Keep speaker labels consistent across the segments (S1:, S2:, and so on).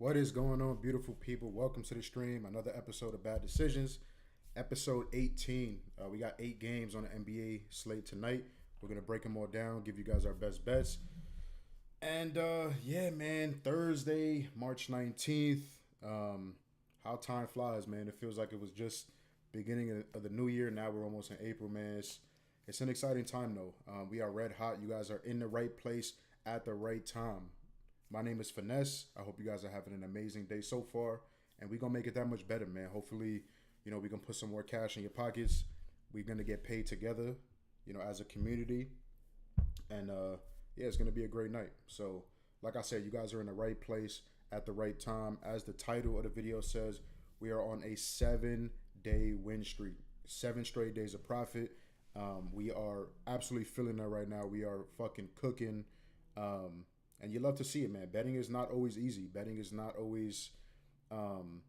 S1: What is going on, beautiful people? Welcome to the stream. Another episode of Bad Decisions, episode 18. We got 8 games on the NBA slate tonight. We're going to break them all down, give you guys our best bets. And yeah, man, Thursday, March 19th. How time flies, man. It feels like it was just beginning of the new year. Now we're almost in April, man. It's an exciting time, though. We are red hot. You guys are in the right place at the right time. My name is Finesse. I hope you guys are having an amazing day so far, and we're gonna make it that much better, man. Hopefully, we can put some more cash in your pockets. We're gonna get paid together, as a community, and yeah, it's gonna be a great night. So, like I said, you guys are in the right place at the right time. As the title of the video says, we are on a 7-day win streak, 7 straight days of profit. We are absolutely feeling that right now. We are fucking cooking. And you love to see it, man. Betting is not always easy. Betting is not always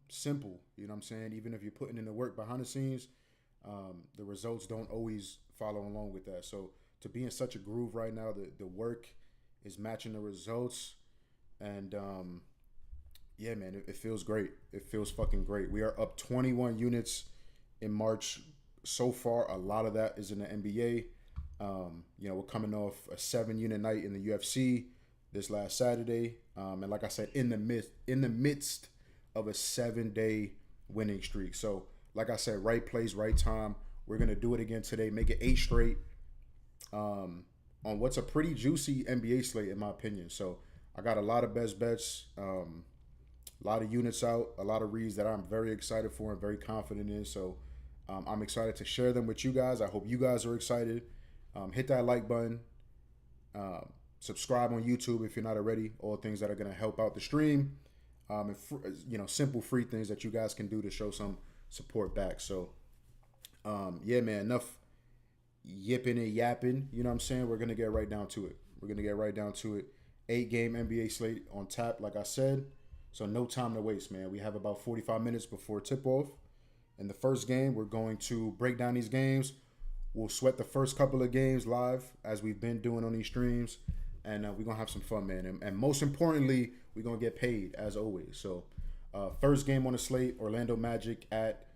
S1: simple. You know what I'm saying? Even if you're putting in the work behind the scenes, the results don't always follow along with that. So to be in such a groove right now, the work is matching the results. And yeah, man, it feels great. It feels fucking great. We are up 21 units in March so far. A lot of that is in the NBA. We're coming off a 7-unit night in the UFC this last Saturday, and like I said, in the midst of a 7-day winning streak. So, like I said, right place, right time. We're gonna do it again today. Make it 8 straight on what's a pretty juicy NBA slate, in my opinion. So, I got a lot of best bets, a lot of units out, a lot of reads that I'm very excited for and very confident in. So, I'm excited to share them with you guys. I hope you guys are excited. Hit that like button. Subscribe on YouTube if you're not already. All things that are going to help out the stream. And simple free things that you guys can do to show some support back. So, yeah, man, enough yipping and yapping. You know what I'm saying? We're going to get right down to it. 8-game NBA slate on tap, like I said. So no time to waste, man. We have about 45 minutes before tip-off. In the first game, we're going to break down these games. We'll sweat the first couple of games live, as we've been doing on these streams. And we're going to have some fun, man. And most importantly, we're going to get paid, as always. So, first game on the slate, Orlando Magic at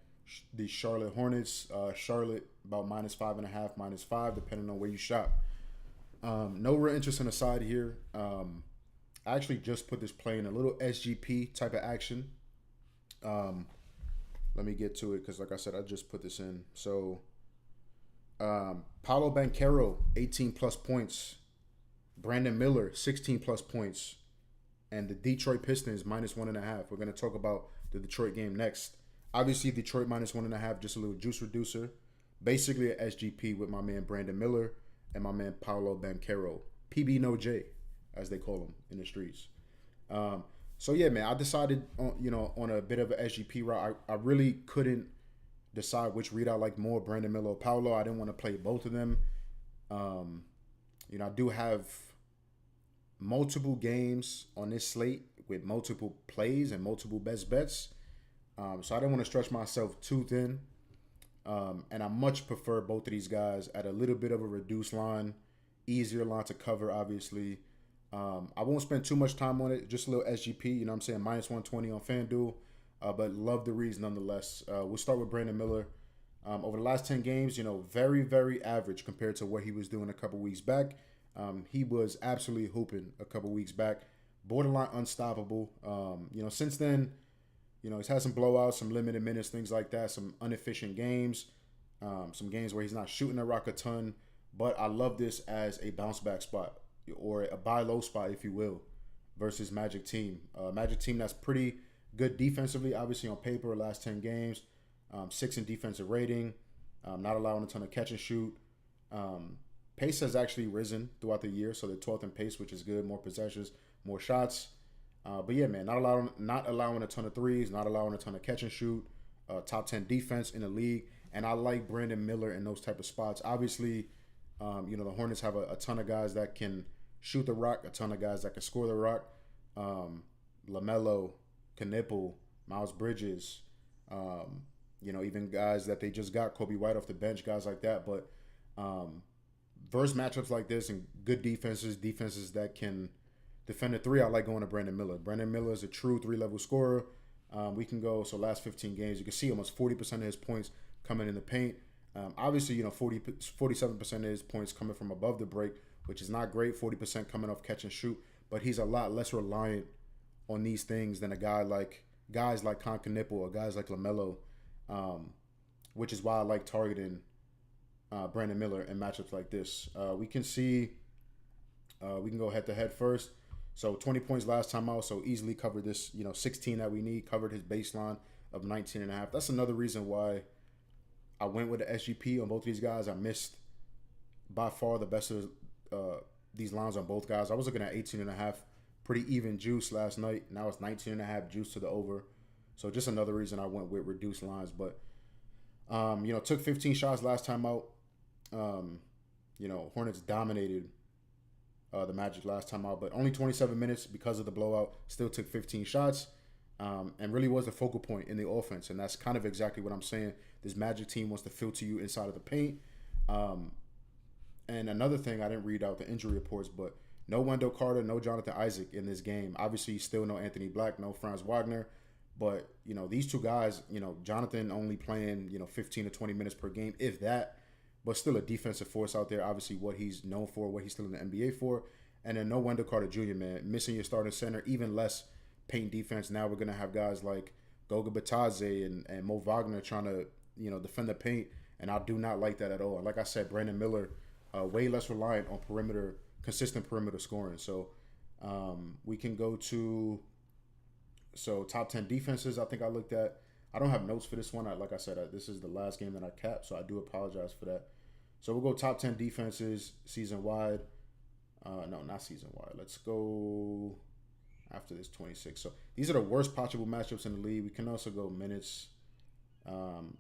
S1: the Charlotte Hornets. Charlotte about -5.5, -5, depending on where you shop. No real interest in the side here. I actually just put this play in a little SGP type of action. Let me get to it because, like I said, I just put this in. So, Paolo Banchero, 18-plus points. Brandon Miller, 16-plus points. And the Detroit Pistons, -1.5. We're going to talk about the Detroit game next. Obviously, Detroit -1.5, just a little juice reducer. Basically, an SGP with my man Brandon Miller and my man Paolo Banchero. PB No J, as they call him in the streets. So, yeah, man, I decided on a bit of an SGP route. I really couldn't decide which read I liked more, Brandon Miller or Paolo. I didn't want to play both of them. I do have multiple games on this slate with multiple plays and multiple best bets. So I didn't want to stretch myself too thin. And I much prefer both of these guys at a little bit of a reduced line, easier line to cover, obviously. I won't spend too much time on it, just a little SGP, you know what I'm saying, -120 on FanDuel. But love the reads nonetheless. We'll start with Brandon Miller. Over the last 10 games, very, very average compared to what he was doing a couple weeks back. He was absolutely hooping a couple weeks back. Borderline unstoppable. Since then, he's had some blowouts, some limited minutes, things like that, some inefficient games, some games where he's not shooting the rock a ton. But I love this as a bounce back spot or a buy low spot, if you will, versus Magic team. Magic team that's pretty good defensively, obviously on paper, last 10 games. 6 in defensive rating, not allowing a ton of catch and shoot. Pace has actually risen throughout the year, so they're 12th in pace, which is good. More possessions, more shots. But yeah, man, not allowing a ton of threes, not allowing a ton of catch and shoot. Top 10 defense in the league, and I like Brandon Miller in those type of spots. Obviously, the Hornets have a ton of guys that can shoot the rock, a ton of guys that can score the rock. LaMelo, Knipple, Miles Bridges, even guys that they just got, Kobe White off the bench, guys like that. But versus matchups like this and good defenses that can Defender 3, I like going to Brandon Miller. Brandon Miller is a true 3-level scorer. We can go, so last 15 games, you can see almost 40% of his points coming in the paint. Obviously, 47% of his points coming from above the break, which is not great. 40% coming off catch and shoot, but he's a lot less reliant on these things than guys like Concanipo or guys like LaMelo, which is why I like targeting Brandon Miller in matchups like this. We can go head to head first. So 20 points last time out, so easily covered this, 16 that we need, covered his baseline of 19 and a half. That's another reason why I went with the SGP on both of these guys. I missed by far the best of these lines on both guys. I was looking at 18 and a half, pretty even juice last night. Now it's 19 and a half juice to the over. So just another reason I went with reduced lines. But, took 15 shots last time out. Hornets dominated the Magic last time out, but only 27 minutes because of the blowout. Still took 15 shots, and really was the focal point in the offense. And that's kind of exactly what I'm saying. This Magic team wants to filter you inside of the paint. And another thing, I didn't read out the injury reports, but no Wendell Carter, no Jonathan Isaac in this game. Obviously, still no Anthony Black, no Franz Wagner. But, these two guys, Jonathan only playing, 15 to 20 minutes per game, if that. But still a defensive force out there. Obviously, what he's known for, what he's still in the NBA for. And then no Wendell Carter Jr., man. Missing your starting center, even less paint defense. Now we're going to have guys like Goga Batadze and Mo Wagner trying to, defend the paint. And I do not like that at all. Like I said, Brandon Miller, way less reliant on consistent perimeter scoring. So we can go to top 10 defenses. I think I looked at. I don't have notes for this one. Like I said, this is the last game that I capped, so I do apologize for that. So we'll go top 10 defenses season-wide. No, not season-wide. Let's go after this 26. So these are the worst possible matchups in the league. We can also go minutes.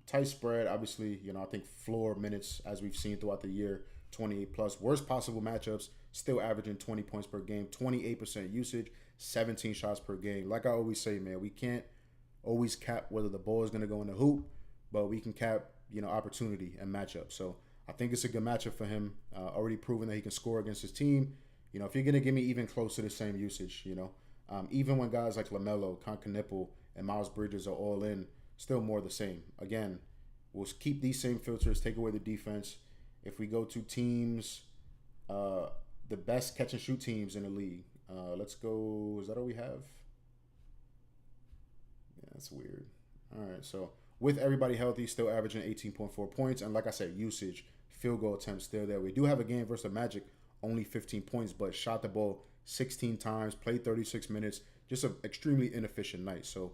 S1: Tight spread, obviously, I think floor minutes, as we've seen throughout the year, 28 plus. Worst possible matchups, still averaging 20 points per game, 28% usage, 17 shots per game. Like I always say, man, we can't always cap whether the ball is going to go in the hoop, but we can cap, opportunity and matchup. So I think it's a good matchup for him. Already proven that he can score against his team. If you're going to give me even close to the same usage, even when guys like LaMelo, Concanipo, and Miles Bridges are all in, still more the same. Again, we'll keep these same filters, take away the defense. If we go to teams, the best catch and shoot teams in the league, let's go. Is that all we have? Yeah, that's weird. All right, so with everybody healthy, still averaging 18.4 points. And like I said, usage, field goal attempts still there. We do have a game versus the Magic, only 15 points, but shot the ball 16 times, played 36 minutes. Just an extremely inefficient night. So,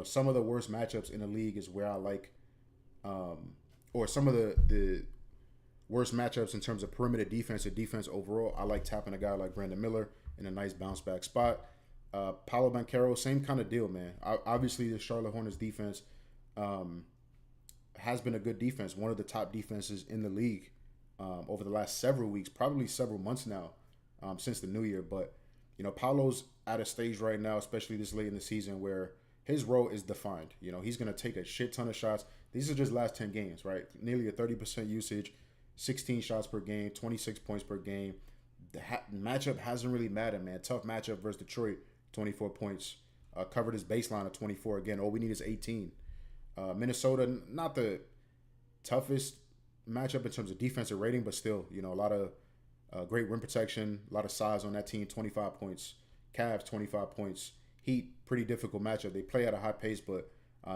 S1: some of the worst matchups in the league is where I like, or some of the worst matchups in terms of perimeter defense or defense overall. I like tapping a guy like Brandon Miller in a nice bounce back spot. Paolo Banchero, same kind of deal, man. Obviously, the Charlotte Hornets defense has been a good defense, one of the top defenses in the league over the last several weeks, probably several months now, since the new year. But, Paolo's at a stage right now, especially this late in the season, where his role is defined. He's going to take a shit ton of shots. These are just last 10 games, right? Nearly a 30% usage, 16 shots per game, 26 points per game. The matchup hasn't really mattered, man. Tough matchup versus Detroit, 24 points. Covered his baseline of 24. Again, all we need is 18. Minnesota, not the toughest matchup in terms of defensive rating, but still, a lot of great rim protection, a lot of size on that team, 25 points. Cavs, 25 points. Heat, pretty difficult matchup. They play at a high pace, but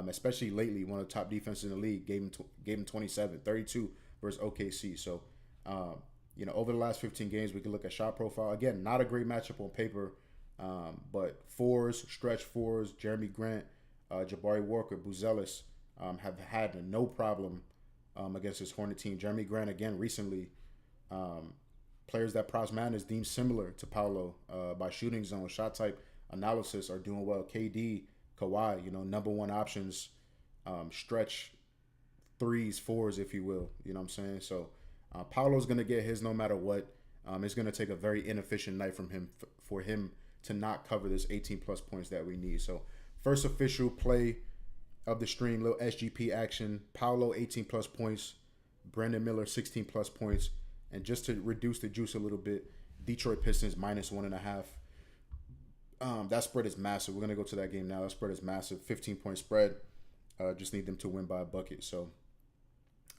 S1: especially lately, one of the top defenses in the league gave him 27, 32 versus OKC. So, over the last 15 games, we can look at shot profile. Again, not a great matchup on paper, but stretch fours, Jeremy Grant, Jabari Walker, Buzelis have had no problem against this Hornet team. Jeremy Grant, again, recently, players that Props Madness deemed similar to Paolo by shooting zone, shot type analysis are doing well. KD, Kawhi, number one options, stretch threes, fours, if you will. You know what I'm saying? So Paolo's going to get his no matter what. It's going to take a very inefficient night from him for him to not cover this 18-plus points that we need. So first official play of the stream, little SGP action. Paolo, 18-plus points. Brandon Miller, 16-plus points. And just to reduce the juice a little bit, Detroit Pistons, -1.5. That spread is massive. We're gonna go to that game now. That spread is massive. 15-point spread. Just need them to win by a bucket. So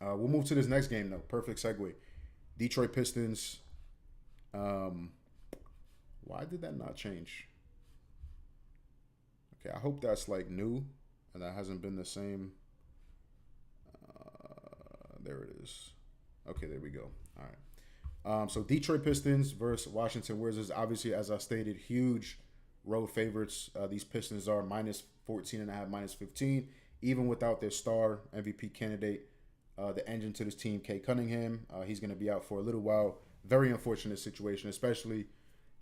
S1: we'll move to this next game though. Perfect segue. Detroit Pistons. Why did that not change? Okay, I hope that's like new and that hasn't been the same. There it is. Okay, there we go. All right. So Detroit Pistons versus Washington Wizards. Obviously, as I stated, huge road favorites. These Pistons are minus 14.5, minus 15, even without their star MVP candidate, the engine to this team, Kay Cunningham. He's going to be out for a little while. Very unfortunate situation, especially,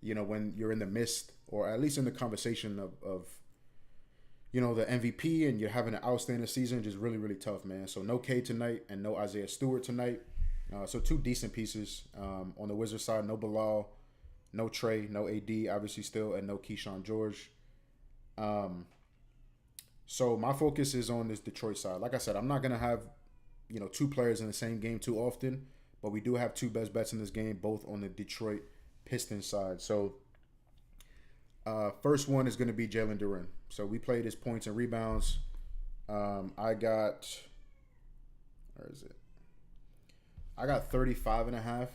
S1: when you're in the midst or at least in the conversation of the MVP and you're having an outstanding season. Just really, really tough, man. So no K tonight and no Isaiah Stewart tonight. So two decent pieces on the Wizards side. No Bilal, no Trey, no AD, obviously still, and no Keyshawn George. So my focus is on this Detroit side. Like I said, I'm not going to have, two players in the same game too often, but we do have two best bets in this game, both on the Detroit Pistons side. So first one is going to be Jalen Duren. So we played his points and rebounds. I got 35.5.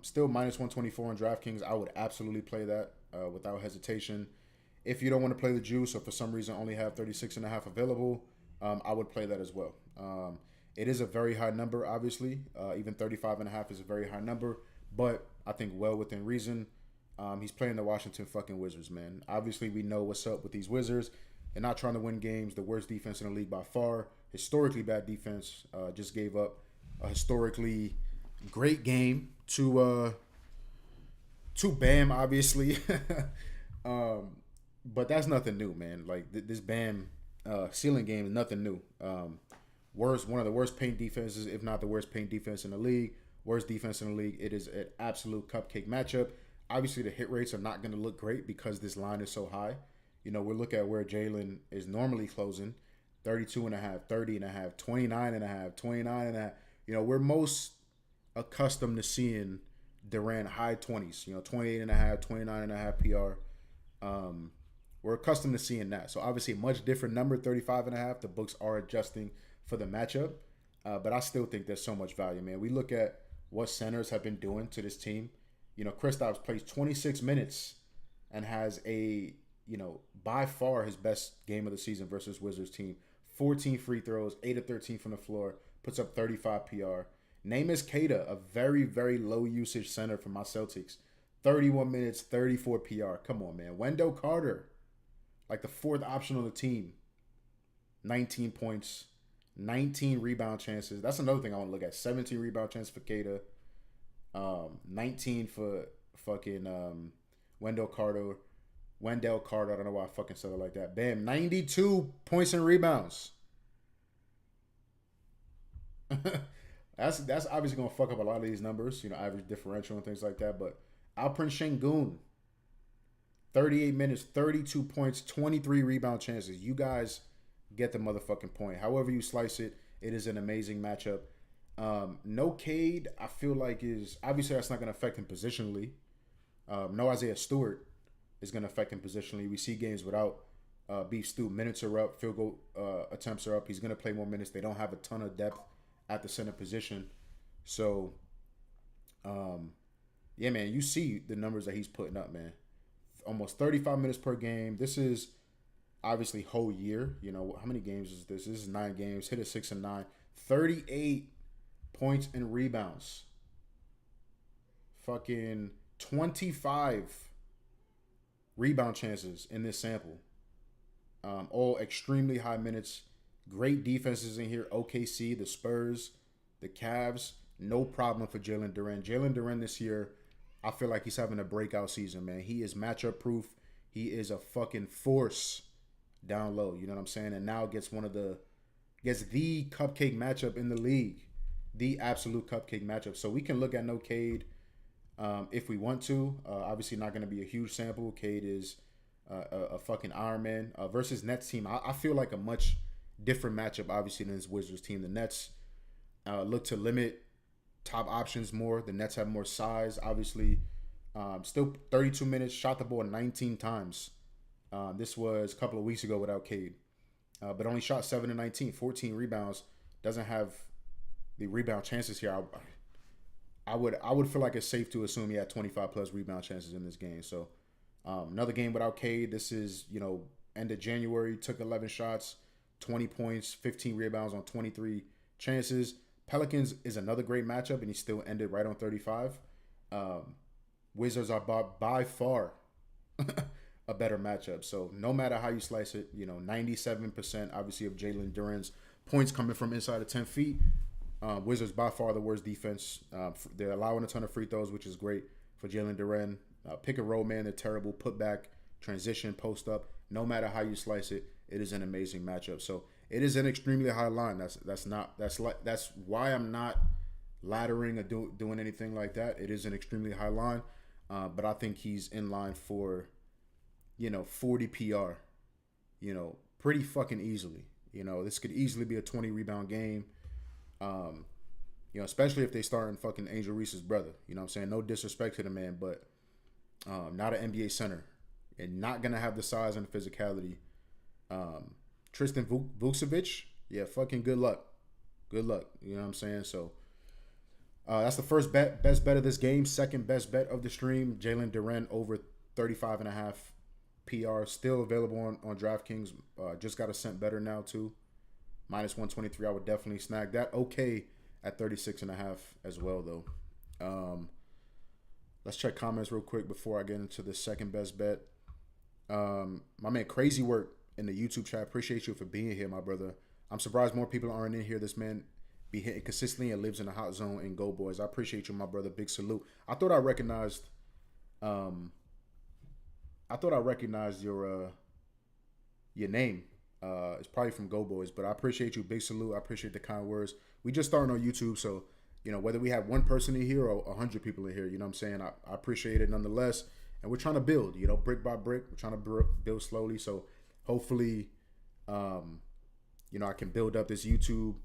S1: Still minus 124 on DraftKings. I would absolutely play that without hesitation. If you don't want to play the juice or for some reason only have 36.5 available, I would play that as well. It is a very high number, obviously. Even 35.5 is a very high number, but I think well within reason. He's playing the Washington fucking Wizards, man. Obviously, we know what's up with these Wizards. They're not trying to win games. The worst defense in the league by far. Historically bad defense. Just gave up a historically great game to Bam, obviously. But that's nothing new, man. Like this Bam ceiling game is nothing new. One of the worst paint defenses, if not the worst paint defense in the league. Worst defense in the league. It is an absolute cupcake matchup. Obviously, the hit rates are not going to look great because this line is so high. We're looking at where Jalen is normally closing, 32.5, 30.5, 29.5, 29.5. We're most accustomed to seeing Durant high 20s, 28.5, 29.5 PR. We're accustomed to seeing that. So, obviously, a much different number, 35.5. The books are adjusting for the matchup. But I still think there's so much value, man. We look at what centers have been doing to this team. Kristaps plays 26 minutes and has by far his best game of the season versus Wizards team. 14 free throws, 8 of 13 from the floor, puts up 35 PR. Neemias Queta, a very, very low usage center for my Celtics. 31 minutes, 34 PR. Come on, man. Wendell Carter, like the fourth option on the team. 19 points, 19 rebound chances. That's another thing I want to look at. 17 rebound chances for Queta. 19 for fucking Wendell Carter. I don't know why I fucking said it like that. Bam, 92 points and rebounds. That's obviously gonna fuck up a lot of these numbers, average differential and things like that. But Alperen Şengün, 38 minutes, 32 points, 23 rebound chances. You guys get the motherfucking point. However you slice it, it is an amazing matchup. No Cade, I feel like is obviously that's not going to affect him positionally. No Isaiah Stewart is going to affect him positionally. We see games without Beef Stew. Minutes are up, field goal attempts are up. He's going to play more minutes. They don't have a ton of depth at the center position. So, yeah, man, you see the numbers that he's putting up, man. Almost 35 minutes per game. This is obviously whole year. How many games is this? This is 9 games. Hit a 6 and 9. 38 points and rebounds. Fucking 25 rebound chances in this sample. All extremely high minutes. Great defenses in here. OKC, the Spurs, the Cavs. No problem for Jalen Duren. Jalen Duren this year, I feel like he's having a breakout season, man. He is matchup proof. He is a fucking force down low. You know what I'm saying? And now gets the cupcake matchup in the league. The absolute cupcake matchup. So we can look at no Cade if we want to. Obviously not going to be a huge sample. Cade is a fucking Iron Man. Versus Nets team, I feel like a much different matchup, obviously, than this Wizards team. The Nets look to limit top options more. The Nets have more size, obviously. Still 32 minutes, shot the ball 19 times. This was a couple of weeks ago without Cade. But only shot 7 to 19, 14 rebounds. Doesn't have the rebound chances here. I would feel like it's safe to assume he had 25 plus rebound chances in this game. So another game without Cade. This is, end of January. Took 11 shots, 20 points, 15 rebounds on 23 chances. Pelicans is another great matchup, and he still ended right on 35. Wizards are by far a better matchup. So no matter how you slice it, 97% obviously of Jalen Duren's points coming from inside of 10 feet. Wizards by far the worst defense. They're allowing a ton of free throws, which is great for Jalen Duren. Pick and roll, man, they're terrible. Put back, transition, post up. No matter how you slice it, it is an amazing matchup. So it is an extremely high line. That's why I'm not laddering or doing anything like that. It is an extremely high line, but I think he's in line for 40 PR, pretty fucking easily. This could easily be a 20 rebound game. Especially if they start in fucking Angel Reese's brother. You know what I'm saying? No disrespect to the man, but not an NBA center and not gonna have the size and the physicality. Tristan Vukcevic, yeah, fucking good luck. Good luck. You know what I'm saying? So that's the first best bet of this game. Second best bet of the stream, Jalen Duren over 35.5 PR. Still available on DraftKings. Just got a cent better now too. Minus 123. I would definitely snag that. Okay at 36.5 as well though. Let's check comments real quick before I get into the second best bet. My man Crazy Work in the YouTube chat. Appreciate you for being here, my brother. I'm surprised more people aren't in here. This man be hitting consistently and lives in the hot zone and Go Boys. I appreciate you, my brother. Big salute. I thought I recognized your name. It's probably from Go Boys, but I appreciate you. Big salute. I appreciate the kind words. We just starting on YouTube, so whether we have one person in here or 100 people in here, you know what I'm saying? I appreciate it nonetheless. And we're trying to build, brick by brick. We're trying to build slowly. So hopefully, I can build up this YouTube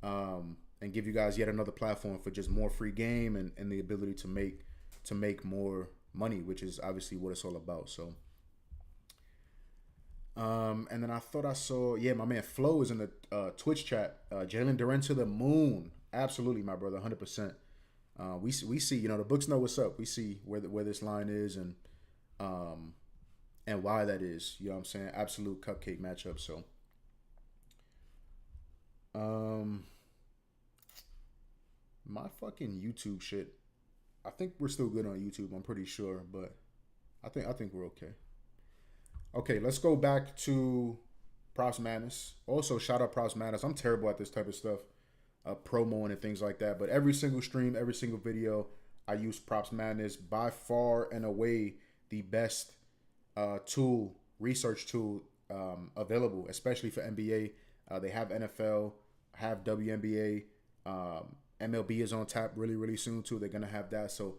S1: and give you guys yet another platform for just more free game and the ability to make more money, which is obviously what it's all about. So, and then I thought I saw, my man Flo is in the Twitch chat. Jalen Duren to the moon. Absolutely, my brother, 100%. We see, the books know what's up. We see where this line is and why that is. You know what I'm saying? Absolute cupcake matchup. So, my fucking YouTube shit. I think we're still good on YouTube. I'm pretty sure, but I think we're okay. Okay, let's go back to Props Madness. Also, shout out Props Madness. I'm terrible at this type of stuff. Promoing and things like that, but every single stream, every single video, I use Props Madness. By far and away the best research tool available, especially for NBA. They have NFL, have WNBA, MLB is on tap really, really soon too. They're gonna have that. So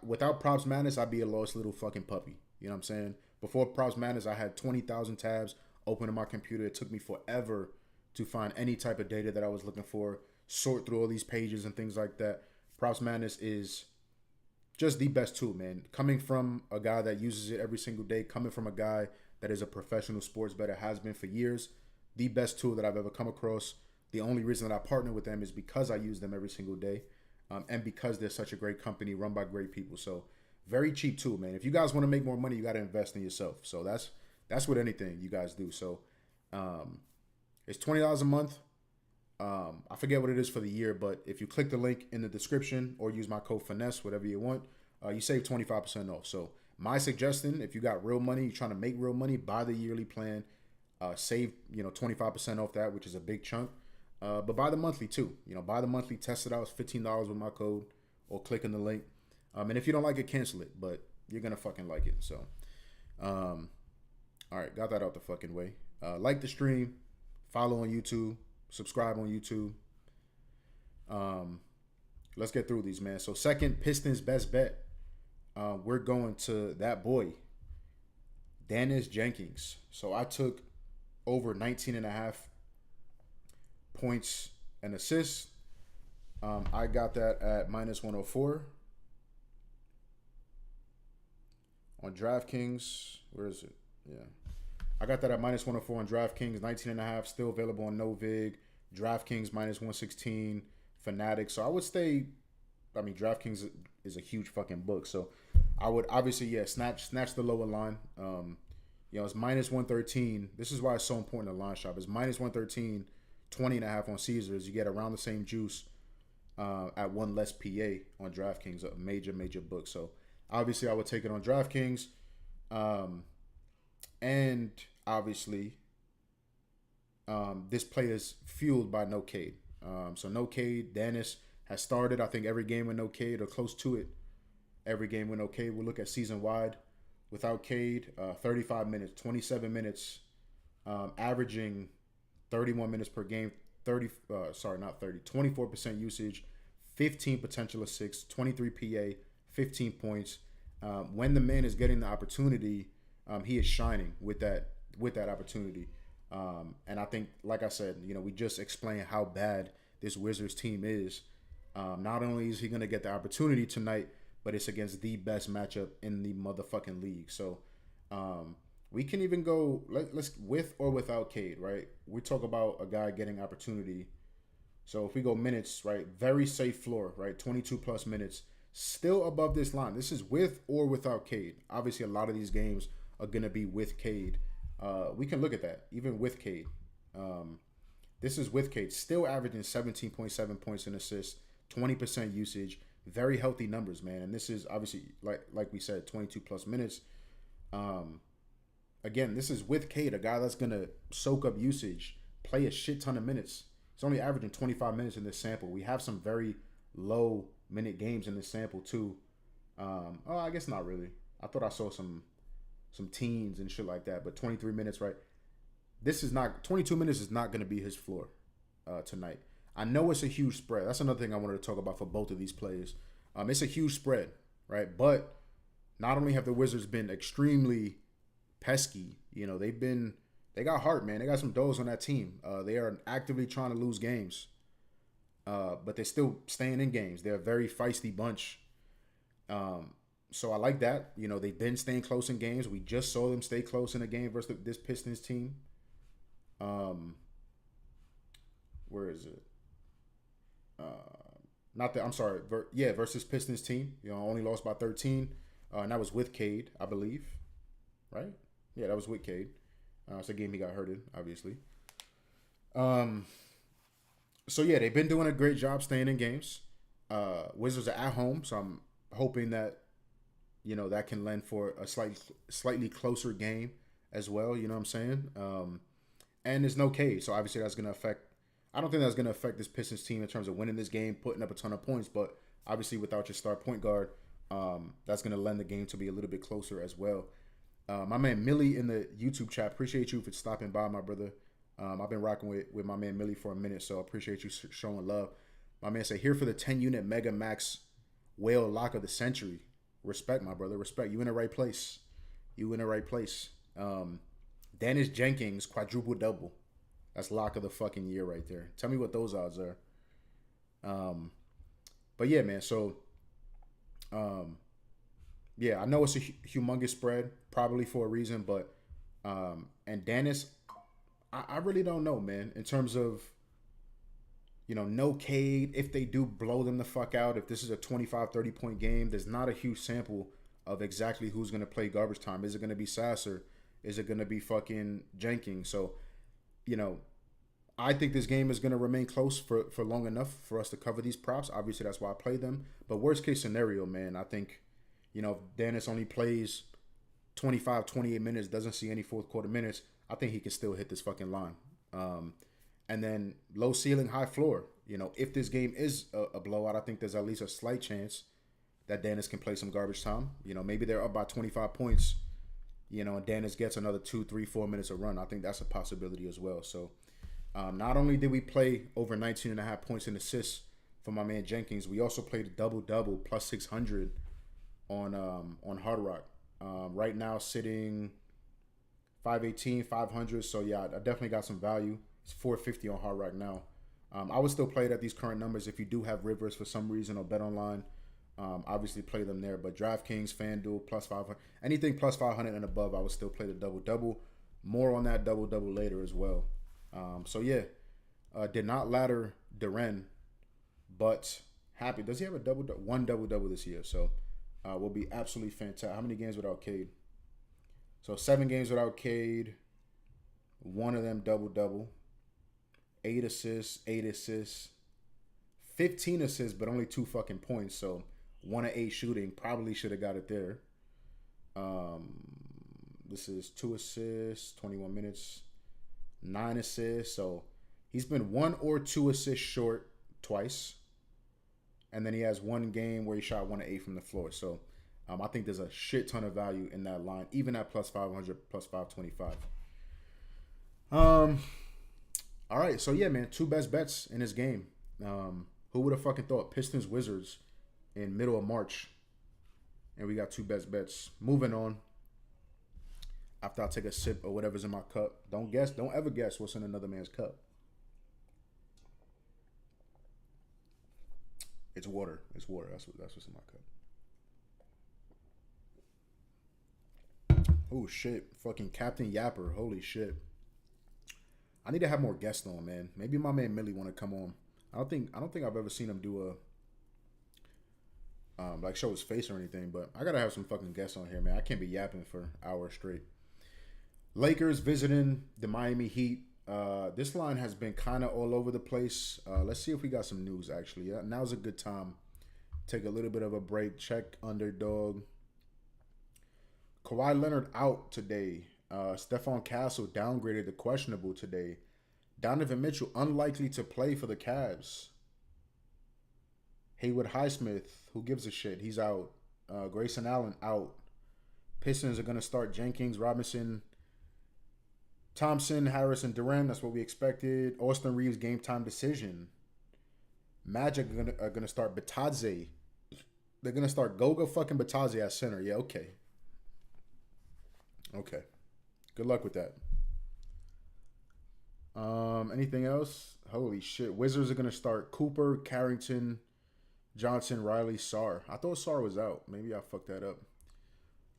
S1: without Props Madness, I'd be a lost little fucking puppy. You know what I'm saying? Before Props Madness, I had 20,000 tabs open on my computer. It took me forever to find any type of data that I was looking for, sort through all these pages and things like that. Props Madness is just the best tool, man. Coming from a guy that uses it every single day, coming from a guy that is a professional sports bettor, has been for years, the best tool that I've ever come across. The only reason that I partner with them is because I use them every single day, and because they're such a great company run by great people. So very cheap tool, man. If you guys want to make more money, you got to invest in yourself. So that's what anything you guys do. So it's $20 a month. I forget what it is for the year, but if you click the link in the description or use my code Finesse, whatever you want, you save 25% off. So my suggestion, if you got real money, you're trying to make real money, buy the yearly plan, save 25% off that, which is a big chunk. But buy the monthly too. Buy the monthly, test it out. It's $15 with my code, or click in the link. And if you don't like it, cancel it. But you're gonna fucking like it. So, all right, got that out the fucking way. Like the stream, follow on YouTube, subscribe on YouTube. Let's get through these, man. So second Pistons best bet. We're going to that boy, Dennis Jenkins. So I took over 19.5 points and assists. I got that at minus 104. on DraftKings. Where is it? Yeah. I got that at minus 104 on DraftKings. 19.5 still available on Novig. DraftKings minus 116. Fanatics. So I would stay. I mean, DraftKings is a huge fucking book. So I would obviously, snatch the lower line. It's minus 113. This is why it's so important to line shop. It's minus 113, 20.5 on Caesars. You get around the same juice at one less PA on DraftKings, a major book. So obviously I would take it on DraftKings. And obviously this play is fueled by No Cade. So No Cade, Dennis has started, I think, every game with No Cade or close to it. Every game with No Cade. We'll look at season wide. Without Cade, 35 minutes, 27 minutes, averaging 31 minutes per game, 24% usage, 15 potential assists, 23 PA, 15 points. When the man is getting the opportunity, he is shining with that opportunity. And I think, like I said, we just explained how bad this Wizards team is. Not only is he going to get the opportunity tonight, but it's against the best matchup in the motherfucking league. So we can even go, let's with or without Cade, right? We talk about a guy getting opportunity. So if we go minutes, right, very safe floor, right, 22 plus minutes, still above this line. This is with or without Cade. Obviously, a lot of these games are going to be with Cade. We can look at that, even with Cade. This is with Cade, still averaging 17.7 points and assists, 20% usage, very healthy numbers, man. And this is obviously, like we said, 22 plus minutes. Again, this is with Cade, a guy that's going to soak up usage, play a shit ton of minutes. He's only averaging 25 minutes in this sample. We have some very low minute games in this sample too. I guess not really. I thought I saw some teens and shit like that, but 23 minutes, right? 22 minutes is not going to be his floor tonight. I know it's a huge spread. That's another thing I wanted to talk about for both of these plays. It's a huge spread, right? But not only have the Wizards been extremely pesky, they got heart, man. They got some doors on that team. They are actively trying to lose games, but they're still staying in games. They're a very feisty bunch. So I like that. They've been staying close in games. We just saw them stay close in a game versus this Pistons team. Where is it? Versus Pistons team. Only lost by 13. And that was with Cade, I believe. Right? Yeah, that was with Cade. It's a game he got hurt in, obviously. So yeah, they've been doing a great job staying in games. Wizards are at home, so I'm hoping that that can lend for a slightly closer game as well. You know what I'm saying? And there's no Cade, so obviously that's going to affect. I don't think that's going to affect this Pistons team in terms of winning this game, putting up a ton of points. But obviously, without your star point guard, that's going to lend the game to be a little bit closer as well. My man Millie in the YouTube chat, appreciate you for stopping by, my brother. I've been rocking with my man Millie for a minute, so I appreciate you showing love. My man said, here for the 10-unit Mega Max whale lock of the century. Respect, my brother. Respect. You in the right place. Dennis Jenkins, quadruple double. That's lock of the fucking year right there. Tell me what those odds are. But yeah, man. So, yeah, I know it's a humongous spread, probably for a reason, but and Dennis, I really don't know, man. In terms of, no Cade, if they do blow them the fuck out, if this is a 25, 30-point game, there's not a huge sample of exactly who's going to play garbage time. Is it going to be Sasser? Is it going to be fucking Jenkins? So, I think this game is going to remain close for long enough for us to cover these props. Obviously, that's why I play them. But worst case scenario, man, I think, if Dennis only plays 25, 28 minutes, doesn't see any fourth quarter minutes, I think he can still hit this fucking line. And then low ceiling, high floor. If this game is a blowout, I think there's at least a slight chance that Dennis can play some garbage time. Maybe they're up by 25 points, and Dennis gets another 2, 3, 4 minutes of run. I think that's a possibility as well. So not only did we play over 19.5 points in assists for my man Jenkins, we also played a double-double plus 600 on Hard Rock. Right now sitting 518, 500. So yeah, I definitely got some value. It's 450 on Hard Rock now. I would still play it at these current numbers if you do have Rivers for some reason or Bet Online. Obviously, play them there. But DraftKings, FanDuel, plus 500. Anything plus 500 and above, I would still play the double-double. More on that double-double later as well. So, yeah. Did not ladder Duren, but happy. Does he have a one double-double this year? So, will be absolutely fantastic. How many games without Cade? So, 7 games without Cade. One of them double-double. 8 assists, 15 assists, but only 2 fucking points. So 1 of 8 shooting. Probably should have got it there. This is 2 assists, 21 minutes, 9 assists. So he's been 1 or 2 assists short twice. And then he has 1 game where he shot 1 of 8 from the floor. So I think there's a shit ton of value in that line, even at plus 500, plus 525. All right, so yeah, man, 2 best bets in this game. Who would have fucking thought? Pistons Wizards in middle of March, and we got 2 best bets. Moving on. After I take a sip of whatever's in my cup, don't ever guess what's in another man's cup. It's water. It's water. That's what's in my cup. Oh shit, fucking Captain Yapper. Holy shit. I need to have more guests on, man. Maybe my man Millie want to come on. I don't think I've ever seen him do a like show his face or anything, but I gotta have some fucking guests on here, man. I can't be yapping for hours straight. Lakers visiting the Miami Heat. This line has been kind of all over the place. Let's see if we got some news actually. Now's a good time. Take a little bit of a break. Check underdog. Kawhi Leonard out today. Stephon Castle downgraded to questionable today. Donovan Mitchell unlikely to play for the Cavs. Haywood Highsmith, who gives a shit? He's out. Grayson Allen out. Pistons are going to start Jenkins, Robinson, Thompson, Harris, and Duren. That's what we expected. Austin Reeves game time decision. Magic are going to start Batadze. They're going to start Goga fucking Batadze at center. Yeah, okay. Okay. Good luck with that. Anything else? Holy shit. Wizards are going to start Cooper, Carrington, Johnson, Riley, Sarr. I thought Sarr was out. Maybe I fucked that up.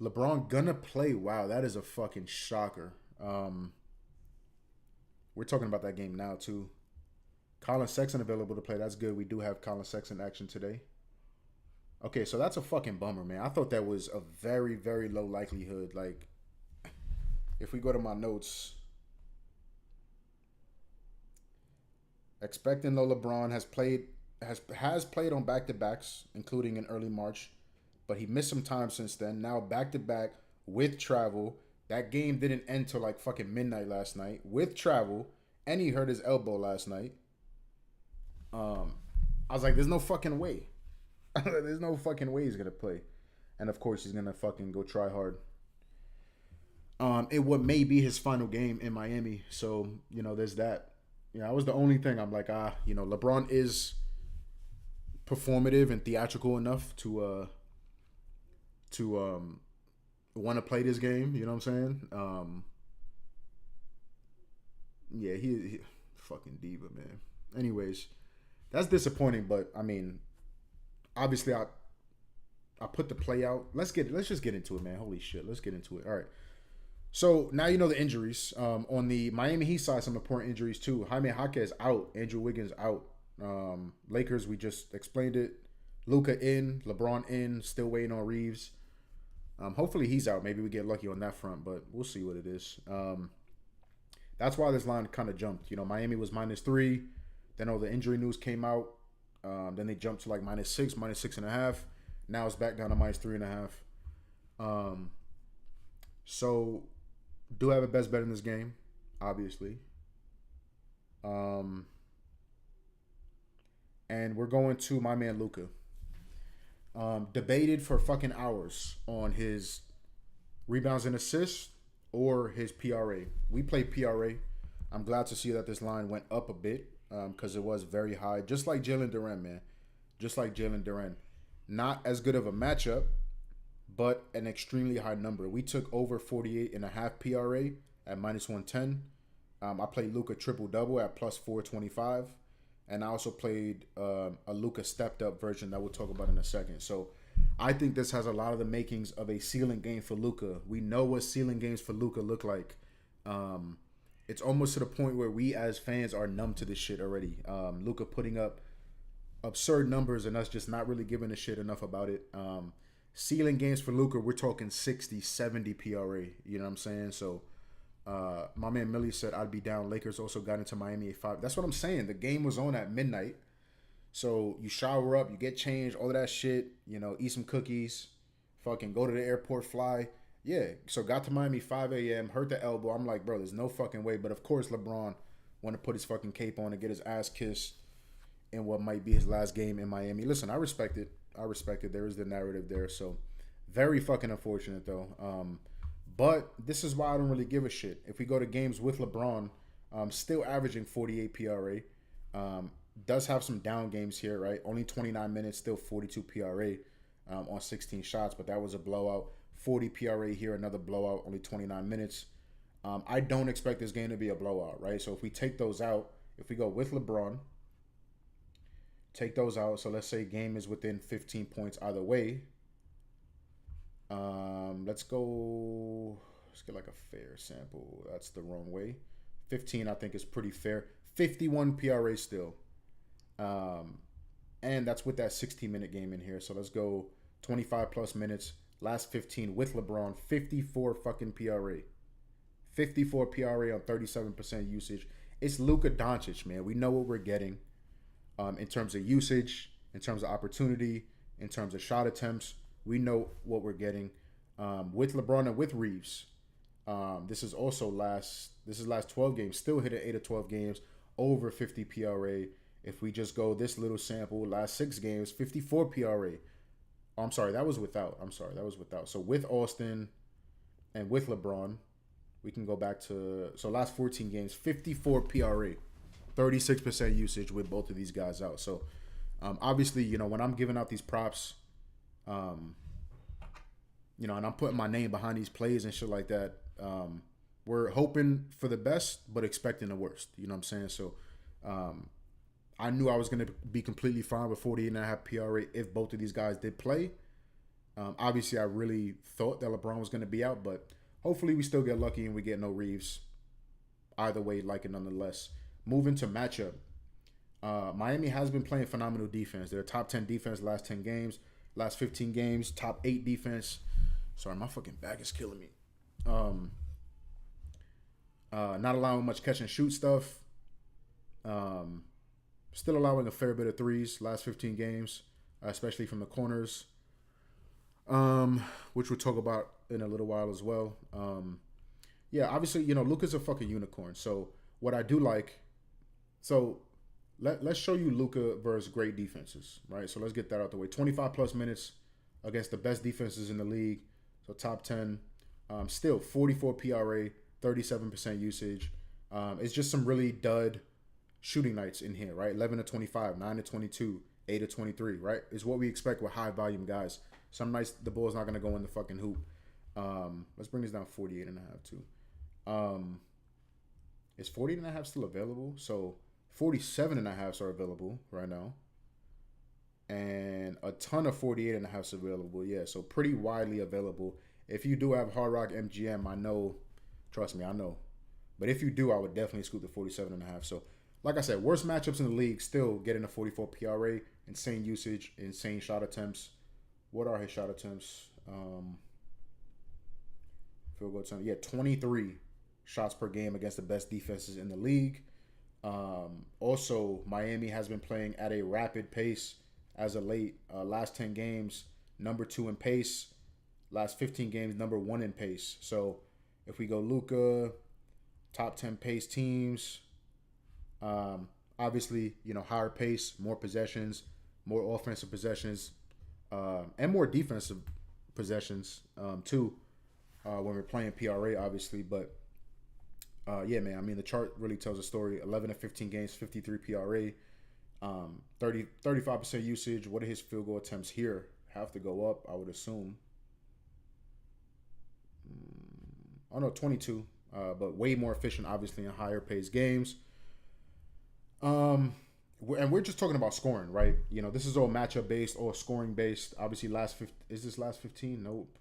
S1: LeBron gonna play. Wow, that is a fucking shocker. We're talking about that game now, too. Colin Sexton available to play. That's good. We do have Colin Sexton action today. Okay, so that's a fucking bummer, man. I thought that was a very, very low likelihood. Like, if we go to my notes, expecting low LeBron has played on back-to-backs, including in early March, but he missed some time since then. Now back-to-back with travel. That game didn't end till like fucking midnight last night with travel, and he hurt his elbow last night. I was like, there's no fucking way. There's no fucking way he's gonna play, and of course he's gonna fucking go try hard. It what may be his final game in Miami. So, there's that. That was the only thing I'm like, LeBron is performative and theatrical enough to want to play this game. You know what I'm saying? Yeah, he fucking diva, man. Anyways, that's disappointing, but I mean, obviously I put the play out. Let's just get into it, man. Holy shit, let's get into it. All right. So now you know the injuries. On the Miami Heat side, some important injuries too. Jaime Jaquez out. Andrew Wiggins out. Lakers, we just explained it. Luka in. LeBron in. Still waiting on Reeves. Hopefully he's out. Maybe we get lucky on that front, but we'll see what it is. That's why this line kind of jumped. Miami was -3. Then all the injury news came out. Then they jumped to like -6, -6.5. Now it's back down to -3.5. So do have a best bet in this game, obviously. And we're going to my man Luka. Debated for fucking hours on his rebounds and assists or his PRA. We play PRA. I'm glad to see that this line went up a bit because it was very high. Just like Jalen Duren, man. Just like Jalen Duren. Not as good of a matchup, but an extremely high number. We took over 48.5 PRA at -110. I played Luka triple-double at +425. and I also played a Luka stepped up version that we'll talk about in a second. So I think this has a lot of the makings of a ceiling game for Luka. We know what ceiling games for Luka look like. It's almost to the point where we as fans are numb to this shit already. Luka putting up absurd numbers and us just not really giving a shit enough about it. Ceiling games for Luka, we're talking 60, 70 PRA. You know what I'm saying? So my man Millie said I'd be down. Lakers also got into Miami at 5. That's what I'm saying. The game was on at midnight. So you shower up, you get changed, all of that shit, eat some cookies, fucking go to the airport, fly. Yeah, so got to Miami 5 a.m., hurt the elbow. I'm like, bro, there's no fucking way. But of course, LeBron wanted to put his fucking cape on and get his ass kissed in what might be his last game in Miami. Listen, I respect it. There is the narrative there. So very fucking unfortunate, though. But this is why I don't really give a shit. If we go to games with LeBron, still averaging 48 PRA. Does have some down games here, right? Only 29 minutes, still 42 PRA on 16 shots, but that was a blowout. 40 PRA here, another blowout, only 29 minutes. I don't expect this game to be a blowout, right? So if we take those out, if we go with LeBron, take those out. So let's say game is within 15 points either way. Let's get like a fair sample. That's the wrong way. 15, I think, is pretty fair. 51 PRA still. And that's with that 60-minute game in here. So let's go 25 plus minutes. Last 15 with LeBron. 54 fucking PRA. 54 PRA on 37% usage. It's Luka Doncic, man. We know what we're getting in terms of usage, in terms of opportunity, in terms of shot attempts. We know what we're getting with LeBron and with Reeves. This is last 12 games. Still hit at 8 of 12 games. Over 50 PRA. If we just go this little sample, last 6 games, 54 PRA. Oh, I'm sorry, that was without. So with Austin and with LeBron, we can go back to, so last 14 games, 54 PRA, 36% usage with both of these guys out. So obviously, when I'm giving out these props, and I'm putting my name behind these plays and shit like that, we're hoping for the best, but expecting the worst. You know what I'm saying? So I knew I was going to be completely fine with 48.5 PRA if both of these guys did play. Obviously, I really thought that LeBron was going to be out, but hopefully we still get lucky and we get no Reeves. Either way, like it nonetheless. Moving to matchup. Miami has been playing phenomenal defense. They're top 10 defense last 10 games. Last 15 games, top 8 defense. Sorry, my fucking back is killing me. Not allowing much catch and shoot stuff. Still allowing a fair bit of threes last 15 games, especially from the corners, which we'll talk about in a little while as well. Yeah, obviously, Luka's a fucking unicorn. So what I do like, let's show you Luka versus great defenses, right? So let's get that out the way. 25 plus minutes against the best defenses in the league. So top 10, still 44 PRA, 37% usage. It's just some really dud shooting nights in here, right? 11 to 25, 9 to 22, 8 to 23, right? Is what we expect with high volume guys. Some nights the ball's not going to go in the fucking hoop. Let's bring this down 48.5 too. Is 48.5 still available? So 47.5s are available right now. And a ton of 48.5s available. Yeah, so pretty widely available. If you do have Hard Rock MGM, I know, trust me, I know. But if you do, I would definitely scoop the 47.5. So like I said, worst matchups in the league, still getting a 44 PRA, insane usage, insane shot attempts. What are his shot attempts? Field goal time. Yeah, 23 shots per game against the best defenses in the league. Also, Miami has been playing at a rapid pace as of late. Last 10 games, number 2 in pace. Last 15 games, number 1 in pace. So if we go Luka, top 10 pace teams, obviously, higher pace, more possessions, more offensive possessions, and more defensive possessions, too, when we're playing PRA, obviously. But, yeah, man, I mean, the chart really tells a story. 11 to 15 games, 53 PRA, 35% usage. What are his field goal attempts here? Have to go up, I would assume. Oh, no, 22. But way more efficient, obviously, in higher paced games. and we're just talking about scoring, right? You know, this is all matchup based or scoring based. Obviously, is this last 15? Nope.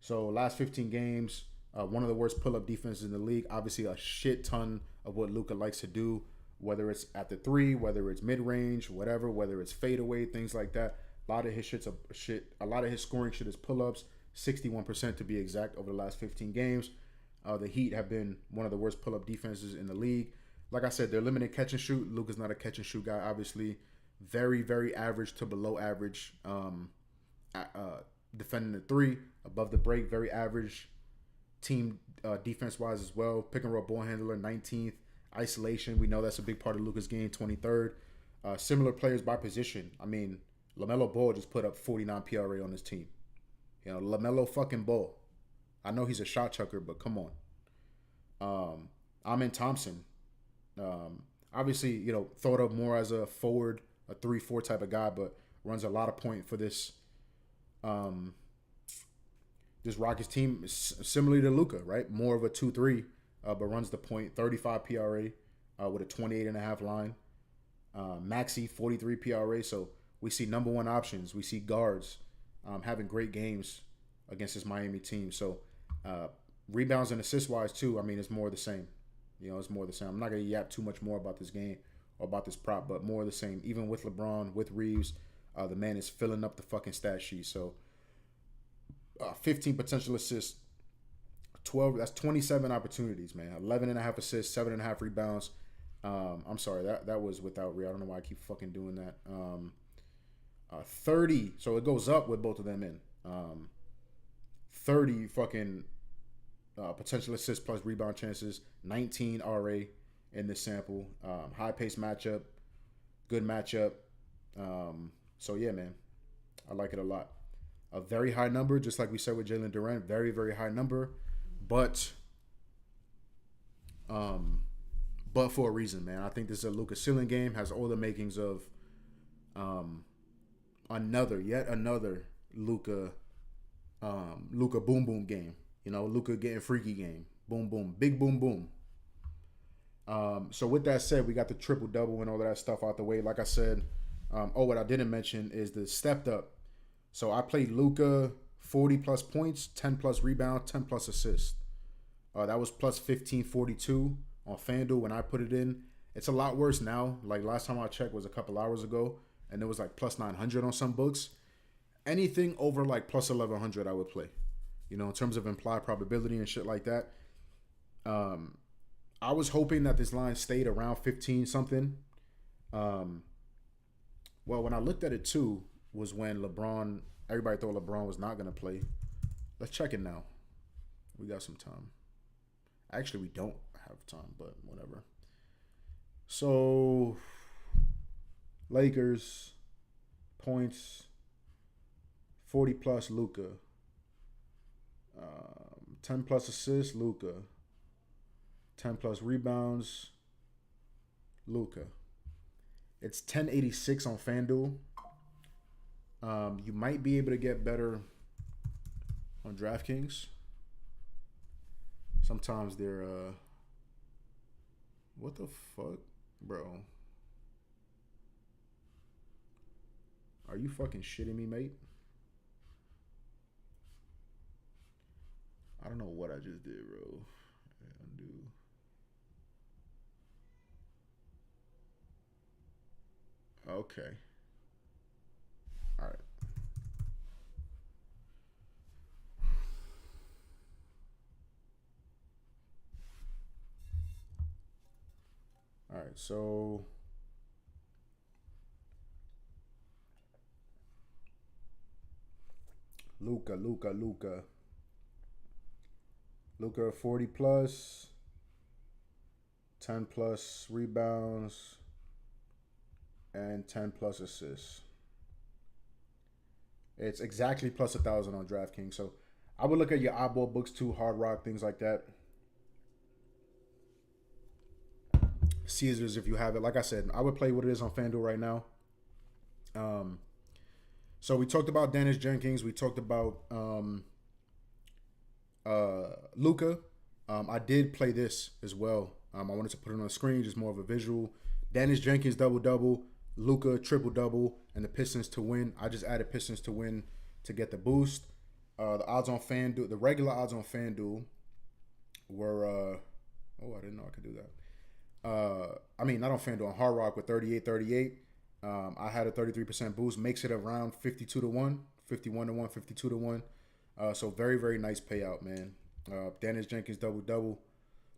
S1: So last 15 games, one of the worst pull up defenses in the league. Obviously, a shit ton of what Luka likes to do, whether it's at the three, whether it's mid range, whatever, whether it's fadeaway, things like that. A lot of his shit's a shit. A lot of his scoring shit is pull ups. 61% to be exact over the last 15 games. The Heat have been one of the worst pull up defenses in the league. Like I said, they're limited catch and shoot. Luka's not a catch and shoot guy, obviously. Very, very average to below average. Defending the three, above the break, very average team defense wise as well. Pick and roll ball handler, 19th. Isolation, we know that's a big part of Luka's game, 23rd. Similar players by position. I mean, LaMelo Ball just put up 49 PRA on his team. You know, LaMelo fucking Ball. I know he's a shot chucker, but come on. Amin Thompson. Obviously, you know, thought of more as a forward, a 3-4 type of guy, but runs a lot of point for this this Rockets team, similarly to Luka, right? More of a 2-3, but runs the point, 35 PRA with a 28.5 line. Maxey, 43 PRA. So we see number one options. We see guards having great games against this Miami team. So rebounds and assist wise too, I mean, it's more of the same. You know, it's more of the same. I'm not going to yap too much more about this game or about this prop, but more of the same. Even with LeBron, with Reeves, the man is filling up the fucking stat sheet. So 15 potential assists, 12, that's 27 opportunities, man. 11.5 assists, 7.5 rebounds. I'm sorry, that was without Rhea. I don't know why I keep fucking doing that. 30, so it goes up with both of them in. 30 fucking potential assists plus rebound chances, 19 RA in this sample. High pace matchup, good matchup. So yeah, man, I like it a lot. A very high number, just like we said with Jalen Durant, very, very high number, but for a reason, man. I think this is a Luka ceiling game, has all the makings of yet another Luka boom boom game. You know, Luka getting freaky game. Boom boom. Big boom boom. So with that said, we got the triple double and all of that stuff out the way. Like I said, what I didn't mention is the stepped up. So I played Luka 40 plus points, 10 plus rebounds, 10 plus assists. That was plus 1542 on FanDuel when I put it in. It's a lot worse now. Like last time I checked was a couple hours ago, and it was like plus 900 on some books. Anything over like plus 1100 I would play. You know, in terms of implied probability and shit like that. I was hoping that this line stayed around 15 something. Well, when I looked at it too, was when everybody thought LeBron was not going to play. Let's check it now. We got some time. Actually, we don't have time, but whatever. So, Lakers, points, 40 plus Luka. 10 plus assists, Luka. 10 plus rebounds, Luka. It's 1086 on FanDuel. You might be able to get better on DraftKings. Sometimes they're what the fuck, bro? Are you fucking shitting me, mate? I don't know what I just did, bro. Undo. Okay. All right. All right. So Luka 40 plus, 10 plus rebounds, and 10 plus assists. It's exactly plus 1,000 on DraftKings. So I would look at your oddball books too, Hard Rock, things like that. Caesars, if you have it. Like I said, I would play what it is on FanDuel right now. So we talked about Dennis Jenkins. We talked about Luka. I did play this as well. I wanted to put it on the screen, just more of a visual. Dennis Jenkins double double, Luka triple double, and the Pistons to win. I just added Pistons to win to get the boost. The odds on FanDuel, the regular odds on FanDuel were I didn't know I could do that. I mean, not on FanDuel, on Hard Rock with 38-38. I had a 33% boost, makes it around 52 to 1, 51 to 1, 52 to 1. So very, very nice payout, man. Dennis Jenkins double double,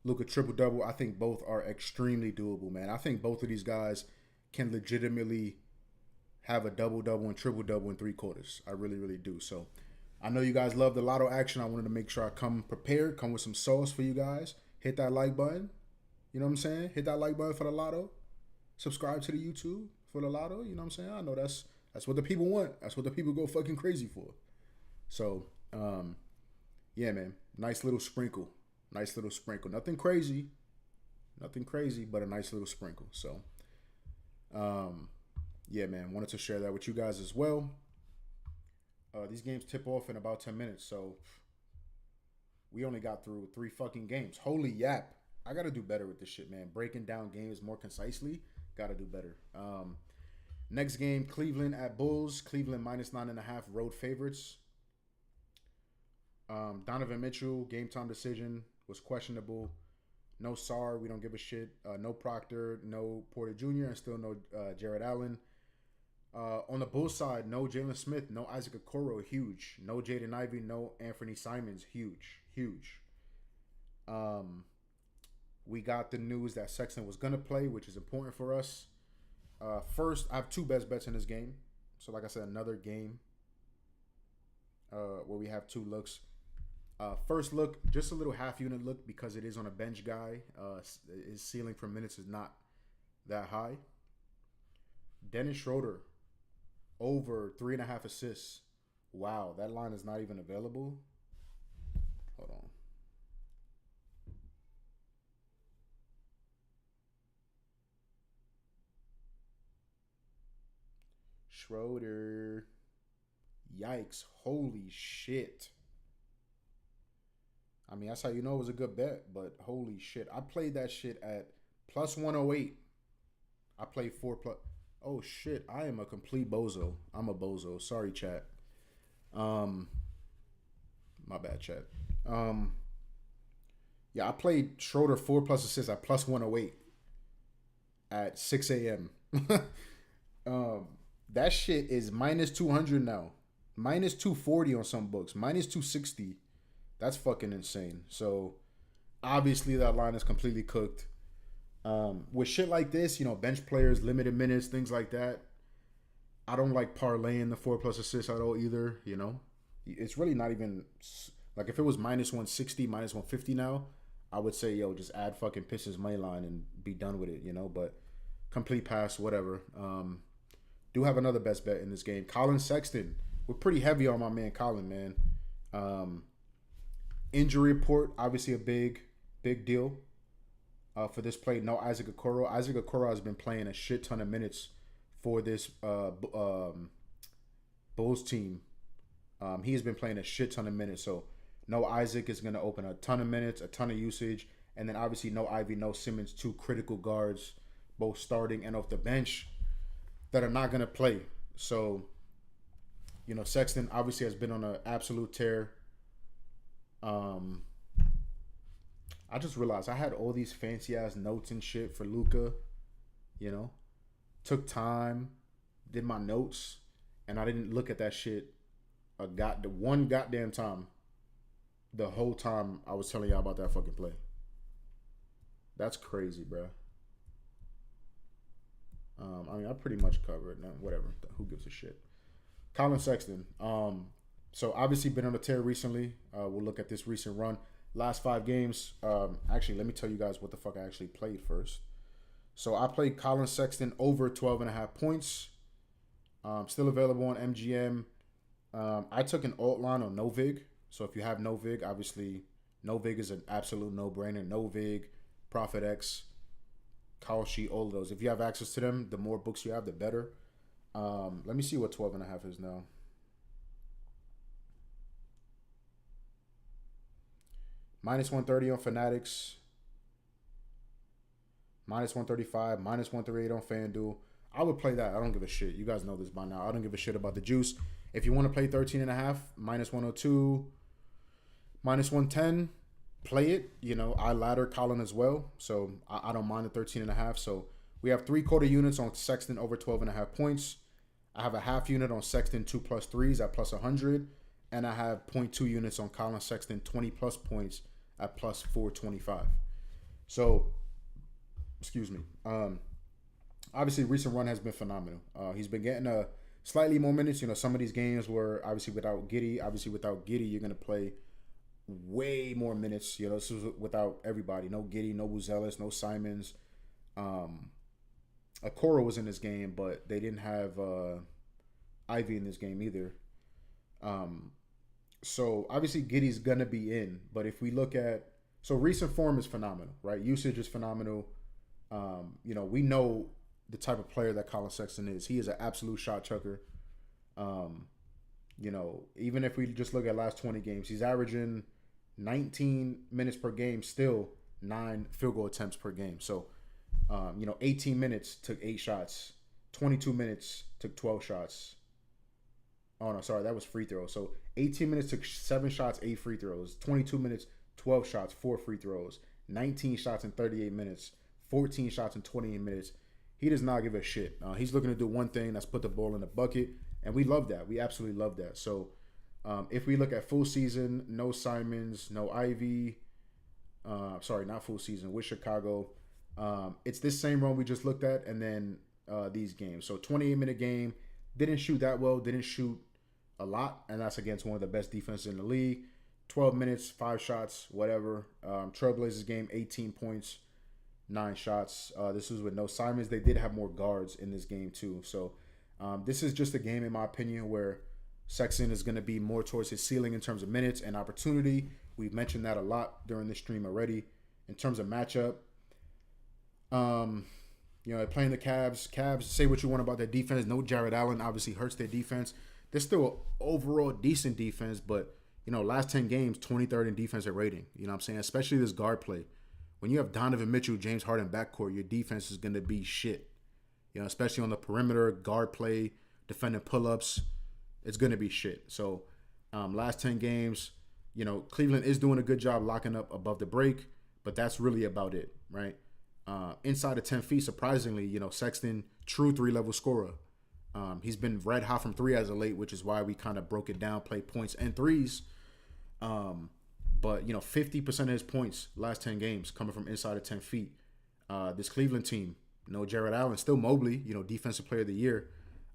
S1: Luka triple double. I think both are extremely doable, man. I think both of these guys can legitimately have a double double and triple double in 3 quarters. I really, really do. So I know you guys love the lotto action. I wanted to make sure I come prepared, come with some sauce for you guys. Hit that like button. You know what I'm saying? Hit that like button for the lotto. Subscribe to the YouTube for the lotto. You know what I'm saying? I know that's what the people want. That's what the people go fucking crazy for. So, yeah, man. Nice little sprinkle. Nice little sprinkle. Nothing crazy. Nothing crazy, but a nice little sprinkle. So, yeah, man. Wanted to share that with you guys as well. These games tip off in about 10 minutes. So, we only got through 3 fucking games. Holy yap. I got to do better with this shit, man. Breaking down games more concisely. Got to do better. Next game, Cleveland at Bulls. Cleveland minus 9.5 road favorites. Donovan Mitchell, game time decision, was questionable. No Sarr, we don't give a shit. No Proctor, no Porter Jr., and still no Jared Allen. On the Bulls side, no Jalen Smith, no Isaac Okoro, huge. No Jaden Ivey, no Anthony Simons, huge, huge. We got the news that Sexton was going to play, which is important for us. First, I have 2 best bets in this game. So, like I said, another game where we have 2 looks. First look, just a little half unit look because it is on a bench guy. His ceiling for minutes is not that high. Dennis Schroeder, over 3.5 assists. Wow, that line is not even available. Hold on. Schroeder. Yikes. Holy shit. I mean, that's how you know it was a good bet, but holy shit. I played that shit at plus 108. I played 4 plus. Oh shit, I am a complete bozo. I'm a bozo. Sorry, chat. My bad, chat. Yeah, I played Schroeder 4 plus assists at plus 108 at 6 a.m. That shit is minus 200 now. Minus 240 on some books. Minus 260. That's fucking insane. So, obviously, that line is completely cooked. With shit like this, you know, bench players, limited minutes, things like that, I don't like parlaying the 4 plus assists at all either, you know. It's really not even, like, if it was minus 160, minus 150 now, I would say, yo, just add fucking Pistons money line and be done with it, you know. But complete pass, whatever. Do have another best bet in this game. Colin Sexton. We're pretty heavy on my man Colin, man. Injury report, obviously a big deal for this play. No Isaac Okoro. Isaac Okoro has been playing a shit ton of minutes for this Bulls team. He has been playing a shit ton of minutes. So no Isaac is going to open a ton of minutes, a ton of usage. And then obviously no Ivy, no Simmons, 2 critical guards, both starting and off the bench, that are not going to play. So, you know, Sexton obviously has been on an absolute tear. I just realized I had all these fancy ass notes and shit for Luka, you know. Took time, did my notes, and I didn't look at that shit one goddamn time the whole time I was telling y'all about that fucking play. That's crazy, bro. I mean, I pretty much covered it. Whatever. Who gives a shit? Colin Sexton. So obviously been on a tear recently. We'll look at this recent run. Last 5 games. Actually, let me tell you guys what the fuck I actually played first. So I played Colin Sexton over 12.5 points. Still available on MGM. I took an alt line on Novig. So if you have Novig, obviously Novig is an absolute no-brainer. Novig, Profit X, Call Sheet, all of those. If you have access to them, the more books you have, the better. Let me see what 12.5 is now. Minus 130 on Fanatics. minus 135, minus 138 on FanDuel. I would play that. I don't give a shit. You guys know this by now. I don't give a shit about the juice. If you want to play 13.5, minus 102, minus 110, play it. I ladder Colin as well, so I don't mind the 13.5. So we have 3/4 units on Sexton over 12.5 points. I have a half unit on Sexton 2+ threes at plus 100, and I have 0.2 units on Colin Sexton 20+ points at plus 425. So, excuse me. Obviously, recent run has been phenomenal. He's been getting slightly more minutes. Some of these games were obviously without Giddey. Obviously, without Giddey, you're gonna play way more minutes. This is without everybody. No Giddey, no Buzelis, no Simons. Okoro was in this game, but they didn't have Ivy in this game either. So obviously Giddey's gonna be in, but if we look at recent form is phenomenal, right? Usage is phenomenal. We know the type of player that Colin Sexton is. He is an absolute shot chucker. Even if we just look at last 20 games, he's averaging 19 minutes per game, still 9 field goal attempts per game. So 18 minutes took 8 shots, 22 minutes took 12 shots. Oh no, sorry, that was free throws. So 18 minutes took 7 shots, 8 free throws. 22 minutes, 12 shots, 4 free throws. 19 shots in 38 minutes. 14 shots in 28 minutes. He does not give a shit. He's looking to do one thing, that's put the ball in the bucket, and we love that. We absolutely love that. So if we look at full season, no Simons, no Ivy. Sorry, not full season with Chicago. It's this same run we just looked at, and then these games. So 28-minute game, didn't shoot that well, didn't shoot a lot, and that's against one of the best defenses in the league. 12 minutes, 5 shots, whatever. Trailblazers game, 18 points, 9 shots. This was with no Simons. They did have more guards in this game too. So this is just a game, in my opinion, where Sexton is going to be more towards his ceiling in terms of minutes and opportunity. We've mentioned that a lot during this stream already. In terms of matchup, playing the Cavs. Cavs, say what you want about their defense. No Jared Allen obviously hurts their defense. They're still an overall decent defense, but last 10 games, 23rd in defensive rating. You know what I'm saying? Especially this guard play. When you have Donovan Mitchell, James Harden backcourt, your defense is going to be shit. Especially on the perimeter, guard play, defending pull-ups, it's going to be shit. So last 10 games, Cleveland is doing a good job locking up above the break, but that's really about it, right? Inside of 10 feet, surprisingly, Sexton, true 3-level scorer. He's been red hot from 3 as of late, which is why we kind of broke it down, play points and threes. But 50% of his points last 10 games coming from inside of 10 feet. This Cleveland team, no Jared Allen, still Mobley, defensive player of the year.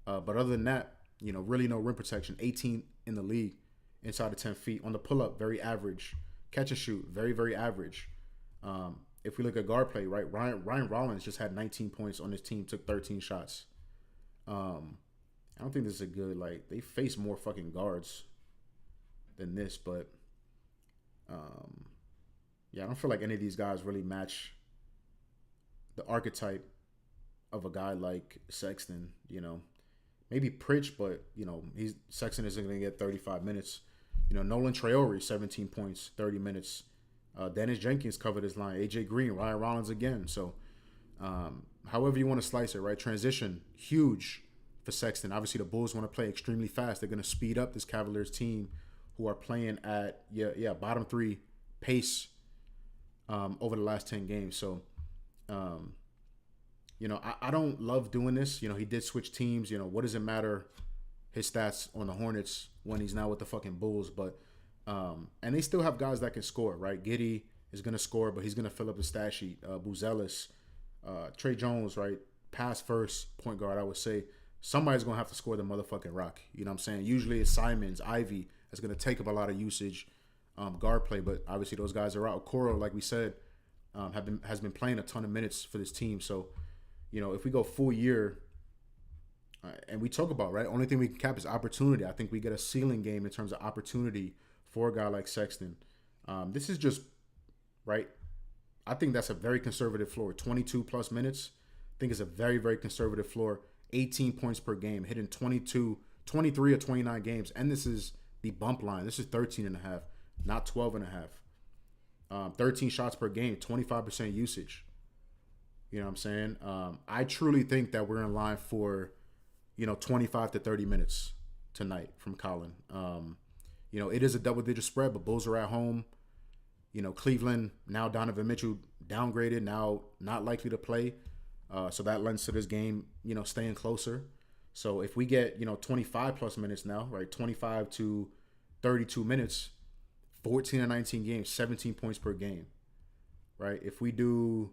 S1: But other than that, really no rim protection. 18 in the league inside of 10 feet. On the pull-up, very average. Catch and shoot, very, very average. If we look at guard play, right, Ryan Rollins just had 19 points on his team, took 13 shots. I don't think this is a good, they face more fucking guards than this, but I don't feel like any of these guys really match the archetype of a guy like Sexton. Maybe Pritch, but Sexton isn't going to get 35 minutes. Nolan Traore, 17 points, 30 minutes. Dennis Jenkins covered his line. AJ Green, Ryan Rollins again. So, however you want to slice it, right? Transition, huge for Sexton. Obviously, the Bulls want to play extremely fast. They're going to speed up this Cavaliers team, who are playing at bottom 3 pace over the last 10 games. So, I don't love doing this. He did switch teams. What does it matter, his stats on the Hornets when he's now with the fucking Bulls? But and they still have guys that can score, right? Giddey is going to score, but he's going to fill up the stat sheet. Buzelis, Trey Jones, right? Pass first, point guard, I would say. Somebody's going to have to score the motherfucking rock. You know what I'm saying? Usually it's Simons, Ivy. That's going to take up a lot of usage, guard play. But obviously those guys are out. Okoro, like we said, has been playing a ton of minutes for this team. So, if we go full year, and we talk about, right, only thing we can cap is opportunity. I think we get a ceiling game in terms of opportunity for a guy like Sexton. This is just, right, I think that's a very conservative floor. 22 plus minutes, I think it's a very, very conservative floor. 18 points per game, hitting 23 or 29 games. And this is the bump line. This is 13.5, not 12.5. 13 shots per game, 25% usage. You know what I'm saying? I truly think that we're in line for, 25 to 30 minutes tonight from Colin. It is a double digit spread, but Bulls are at home. Cleveland, now Donovan Mitchell downgraded, now not likely to play. So that lends to this game, staying closer. So if we get, 25 plus minutes now, right, 25 to 32 minutes, 14 and 19 games, 17 points per game, right? If we do,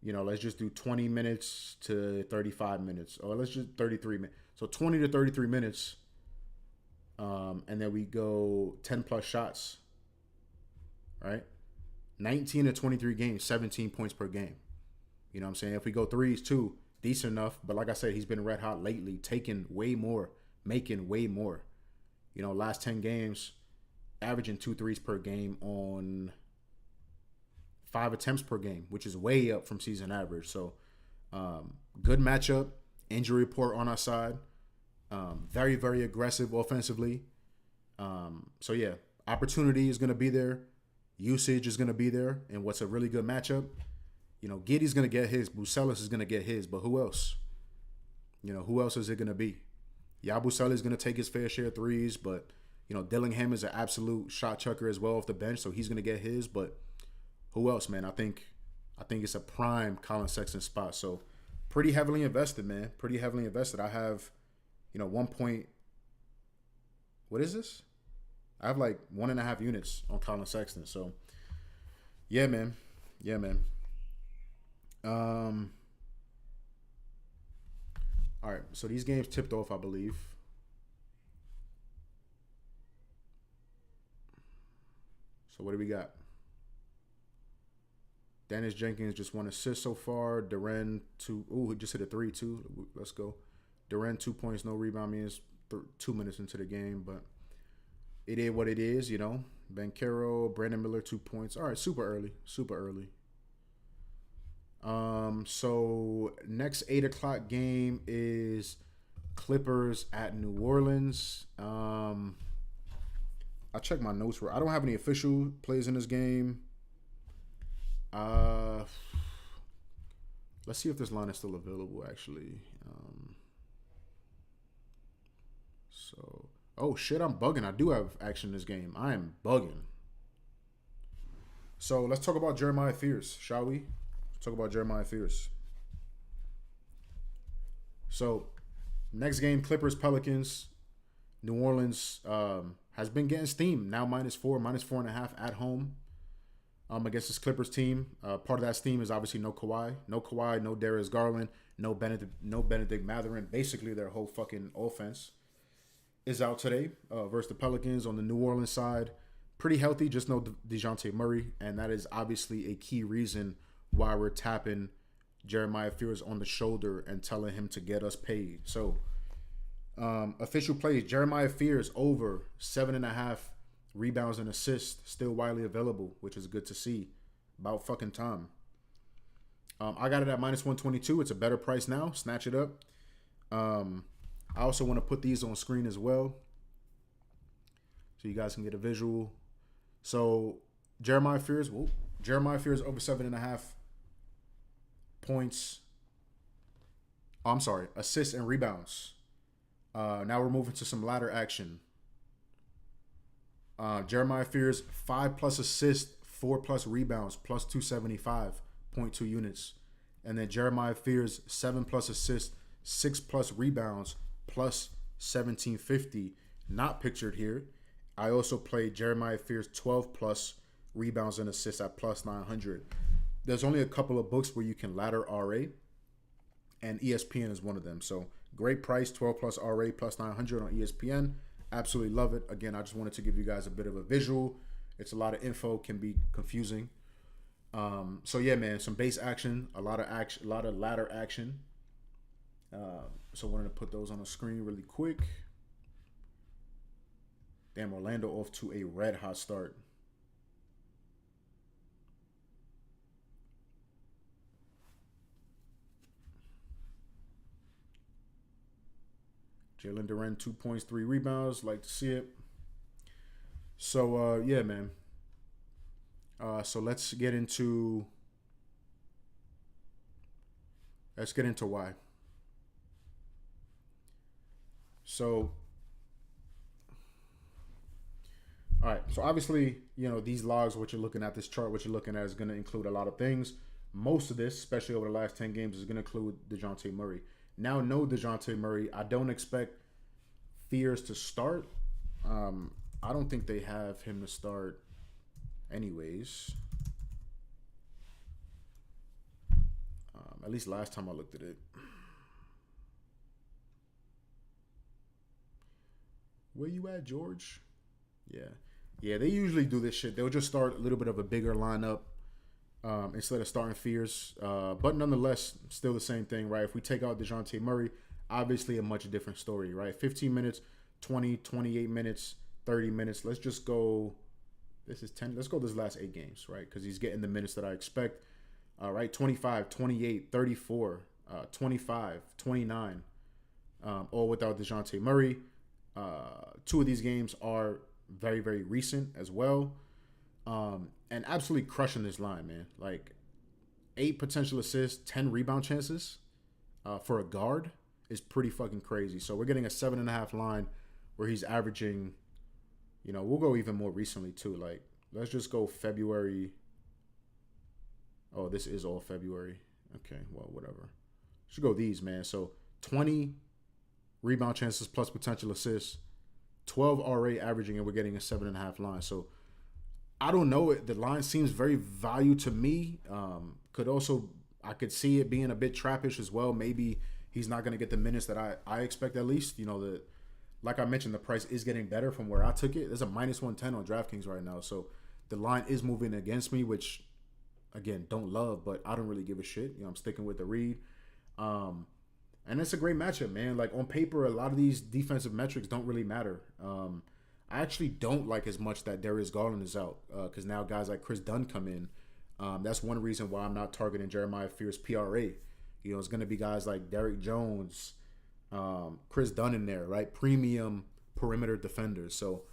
S1: let's just do 20 minutes to 35 minutes, or let's just 33 minutes. So 20 to 33 minutes, and then we go 10 plus shots, right? 19 to 23 games, 17 points per game. You know what I'm saying? If we go threes too, decent enough. But like I said, he's been red hot lately, taking way more, making way more. Last 10 games, averaging 2 threes per game on 5 attempts per game, which is way up from season average. So good matchup. Injury report on our side. Very, very aggressive offensively. So yeah, opportunity is going to be there. Usage is going to be there. And what's a really good matchup? Giddey's going to get his. Bucelis is going to get his. But who else? Who else is it going to be? Yabusele is going to take his fair share of threes. But, Dillingham is an absolute shot chucker as well off the bench. So he's going to get his. But who else, man? I think it's a prime Colin Sexton spot. So pretty heavily invested, man. Pretty heavily invested. I have, 1 point. What is this? I have like 1.5 units on Colin Sexton. So yeah, man. Yeah, man. All right, so these games tipped off, I believe. So what do we got? Dennis Jenkins just 1 assist so far. Duren 2. Ooh, he just hit a 3 too. Let's go. Duren 2 points, no rebound. Means 2 minutes into the game, but it is what it is, Banchero, Brandon Miller 2 points. All right, super early. So next 8 o'clock game is Clippers at New Orleans. I checked my notes. I don't have any official plays in this game. Let's see if this line is still available, actually. Oh shit, I'm bugging. I do have action in this game. I am bugging. So let's talk about Jeremiah Fears, shall we? Talk about Jeremiah Fears. So, next game, Clippers, Pelicans. New Orleans has been getting steam. Now -4, -4.5 at home against this Clippers team. Part of that steam is obviously no Kawhi. No Kawhi, no Darius Garland, no Benedict Mathurin. Basically, their whole fucking offense is out today versus the Pelicans. On the New Orleans side, pretty healthy, just no DeJounte Murray. And that is obviously a key reason why we're tapping Jeremiah Fears on the shoulder and telling him to get us paid. So, official plays, Jeremiah Fears over 7.5 rebounds and assists, still widely available, which is good to see. About fucking time. I got it at -122. It's a better price now. Snatch it up. I also want to put these on screen as well, so you guys can get a visual. So Jeremiah Fears over 7.5 points. Oh, I'm sorry, assists and rebounds. Now we're moving to some ladder action. Jeremiah Fears 5+ assists, 4+ rebounds, plus 275.2 units, and then Jeremiah Fears 7+ assists, 6+ rebounds, plus 1750. Not pictured here. I also played Jeremiah Fears 12+ rebounds and assists at plus 900. There's only a couple of books where you can ladder RA, and ESPN is one of them. So great price, 12+ RA plus 900 on ESPN. Absolutely love it. Again, I just wanted to give you guys a bit of a visual. It's a lot of info, can be confusing. So yeah, man, some base action, a lot of ladder action. So I wanted to put those on the screen really quick. Damn, Orlando off to a red hot start. Jalen Duren, 2 points, 3 rebounds. Like to see it. So, yeah, man. So let's get into Let's get into why. So, all right. So obviously, these logs, what you're looking at, this chart, what you're looking at is going to include a lot of things. Most of this, especially over the last 10 games, is going to include DeJounte Murray. Now, no DeJounte Murray. I don't expect Fears to start. I don't think they have him to start anyways. At least last time I looked at it. Where you at, George? Yeah. Yeah, they usually do this shit. They'll just start a little bit of a bigger lineup instead of starting Fears. But nonetheless, still the same thing, right? If we take out DeJounte Murray, obviously a much different story, right? 15 minutes, 20, 28 minutes, 30 minutes. Let's just go. This is 10. Let's go this last 8 games, right? Because he's getting the minutes that I expect. Right? 25, 28, 34, 25, 29, all without DeJounte Murray. 2 of these games are very, very recent as well. And absolutely crushing this line, man. Like 8 potential assists, 10 rebound chances for a guard is pretty fucking crazy. So we're getting a 7.5 line where he's averaging, we'll go even more recently too. Like, let's just go February. Oh, this is all February. Okay, well, whatever. Should go these, man. So 20 rebound chances plus potential assists, 12 RA averaging, and we're getting a 7.5 line. So I don't know. The line seems very value to me. I could see it being a bit trappish as well. Maybe he's not going to get the minutes that I expect at least. Like I mentioned, the price is getting better from where I took it. There's a -110 on DraftKings right now. So the line is moving against me, which, again, don't love, but I don't really give a shit. I'm sticking with the read. And it's a great matchup, man. Like, on paper, a lot of these defensive metrics don't really matter. I actually don't like as much that Darius Garland is out because now guys like Chris Dunn come in. That's one reason why I'm not targeting Jeremiah Fears PRA. It's going to be guys like Derrick Jones, Chris Dunn in there, right? Premium perimeter defenders. So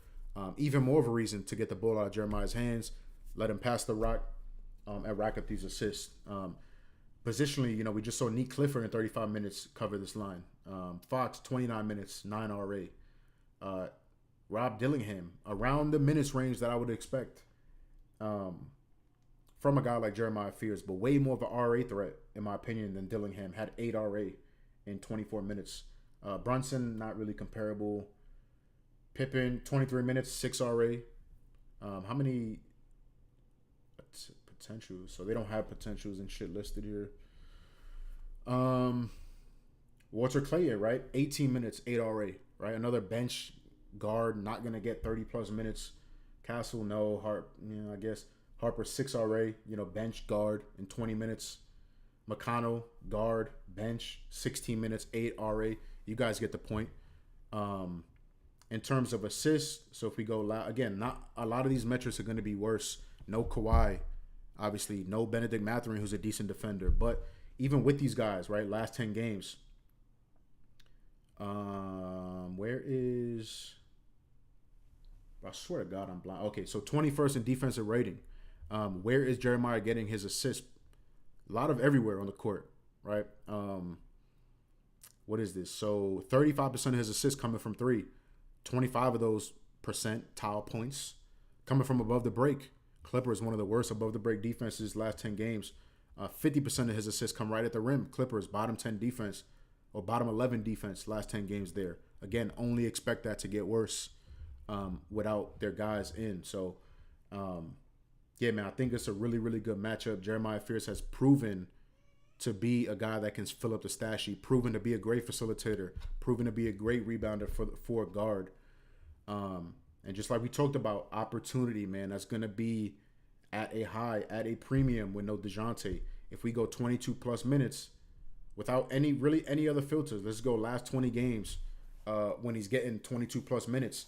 S1: even more of a reason to get the ball out of Jeremiah's hands, let him pass the rock, and rack up these assists. Positionally, we just saw Nick Clifford in 35 minutes cover this line. Fox, 29 minutes, 9 RA. Rob Dillingham, around the minutes range that I would expect from a guy like Jeremiah Fears, but way more of an RA threat, in my opinion, than Dillingham. Had 8 RA in 24 minutes. Brunson, not really comparable. Pippen, 23 minutes, 6 RA. How many potentials? So they don't have potentials and shit listed here. Walter Clayton, right? 18 minutes, 8 RA, right? Another bench guard, not going to get 30-plus minutes. Castle, no. I guess Harper, 6 RA, bench guard in 20 minutes. McConnell, guard, bench, 16 minutes, 8 RA. You guys get the point. In terms of assists, so if we go again, not a lot of these metrics are going to be worse. No Kawhi, obviously. No Benedict Mathurin, who's a decent defender. But even with these guys, right, last 10 games, where is... I swear to God, I'm blind. Okay, so 21st in defensive rating. Where is Jeremiah getting his assists? A lot of everywhere on the court, right? What is this? So 35% of his assists coming from 3. 25 of those percentile points coming from above the break. Clippers, one of the worst above the break defenses last 10 games. 50% of his assists come right at the rim. Clippers, bottom 10 defense or bottom 11 defense last 10 games there. Again, only expect that to get worse without their guys in. So, yeah, man, I think it's a really, really good matchup. Jeremiah Fears has proven to be a guy that can fill up the stat sheet, proven to be a great facilitator, proven to be a great rebounder for a guard. And just like we talked about, opportunity, man, that's going to be at a high, at a premium with no DeJounte. If we go 22-plus minutes without any other filters, let's go last 20 games when he's getting 22-plus minutes.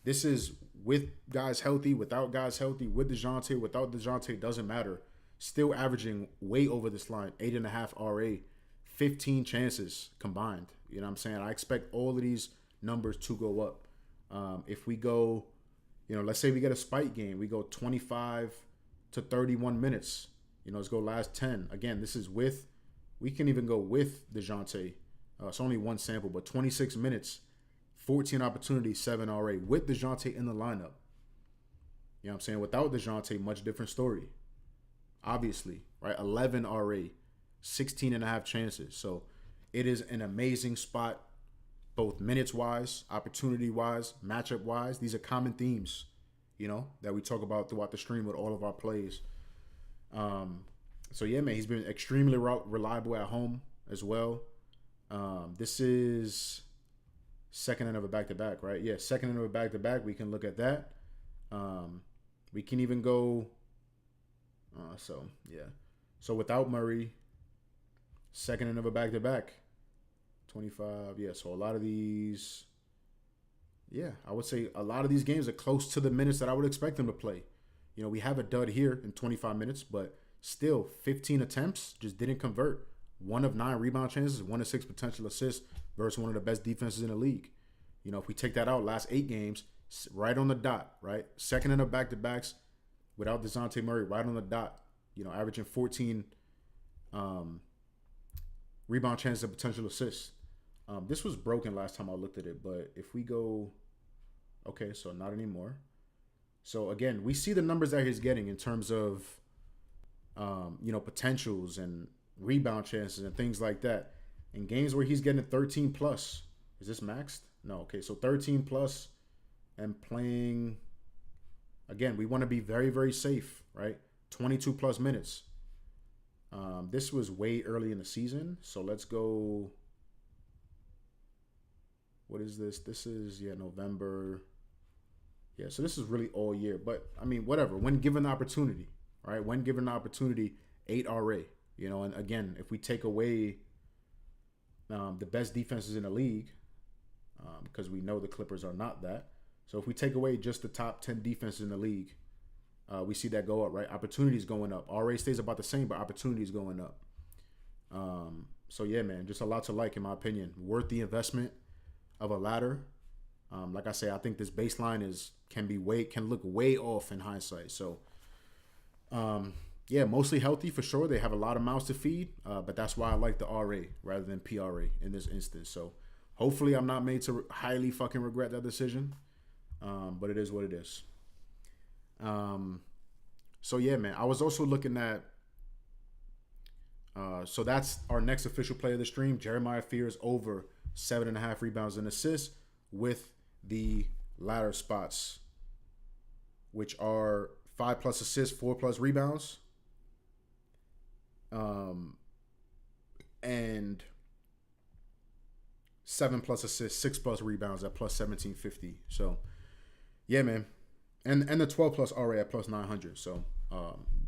S1: This is with guys healthy, without guys healthy, with DeJounte, without DeJounte, doesn't matter. Still averaging way over this line, 8.5 RA, 15 chances combined. You know what I'm saying? I expect all of these numbers to go up. If we go, let's say we get a spike game, we go 25 to 31 minutes. Let's go last 10. Again, this is with we can even go with DeJounte. It's only one sample, but 26 minutes, 14 opportunities, 7 RA with DeJounte in the lineup. You know what I'm saying? Without DeJounte, much different story. Obviously, right? 11 RA, 16 and a half chances. So it is an amazing spot, both minutes-wise, opportunity-wise, matchup-wise. These are common themes, that we talk about throughout the stream with all of our plays. So, yeah, man, he's been extremely reliable at home as well. This is second end of a back-to-back, right? Yeah, second end of a back-to-back. We can look at that. We can even go... So without Murray, second end of a back-to-back. 25, yeah. So a lot of these... Yeah, I would say a lot of these games are close to the minutes that I would expect him to play. We have a dud here in 25 minutes, but still 15 attempts, just didn't convert. 1 of 9 rebound chances, 1 of 6 potential assists versus one of the best defenses in the league. If we take that out, last 8 games, right on the dot, right? Second in the back-to-backs without DeJounte Murray, right on the dot. Averaging 14 rebound chances and potential assists. This was broken last time I looked at it, but if we go... Okay, so not anymore. So, again, we see the numbers that he's getting in terms of, potentials and rebound chances and things like that. In games where he's getting 13 plus. Is this maxed? No. Okay, so 13 plus and playing... Again, we want to be very, very safe, right? 22 plus minutes. This was way early in the season, so let's go... What is this? This is, November. Yeah, so this is really all year. But, whatever. When given the opportunity, right? When given the opportunity, 8 RA. And again, if we take away the best defenses in the league, because we know the Clippers are not that. So if we take away just the top 10 defenses in the league, we see that go up, right? Opportunities going up. RA stays about the same, but opportunities going up. So, yeah, man, just a lot to like, in my opinion. Worth the investment of a ladder. Like I say, I think this baseline can look way off in hindsight. So, mostly healthy for sure. They have a lot of mouths to feed, but that's why I like the RA rather than PRA in this instance. So, hopefully, I'm not made to highly fucking regret that decision. But it is what it is. So yeah, man. I was also looking at. So that's our next official play of the stream. Jeremiah Fears over 7.5 rebounds and assists with the ladder spots, which are 5 plus assists, 4 plus rebounds, and 7 plus assists, 6 plus rebounds at plus 1750. So, yeah, man. And the 12 plus RA at plus 900. So,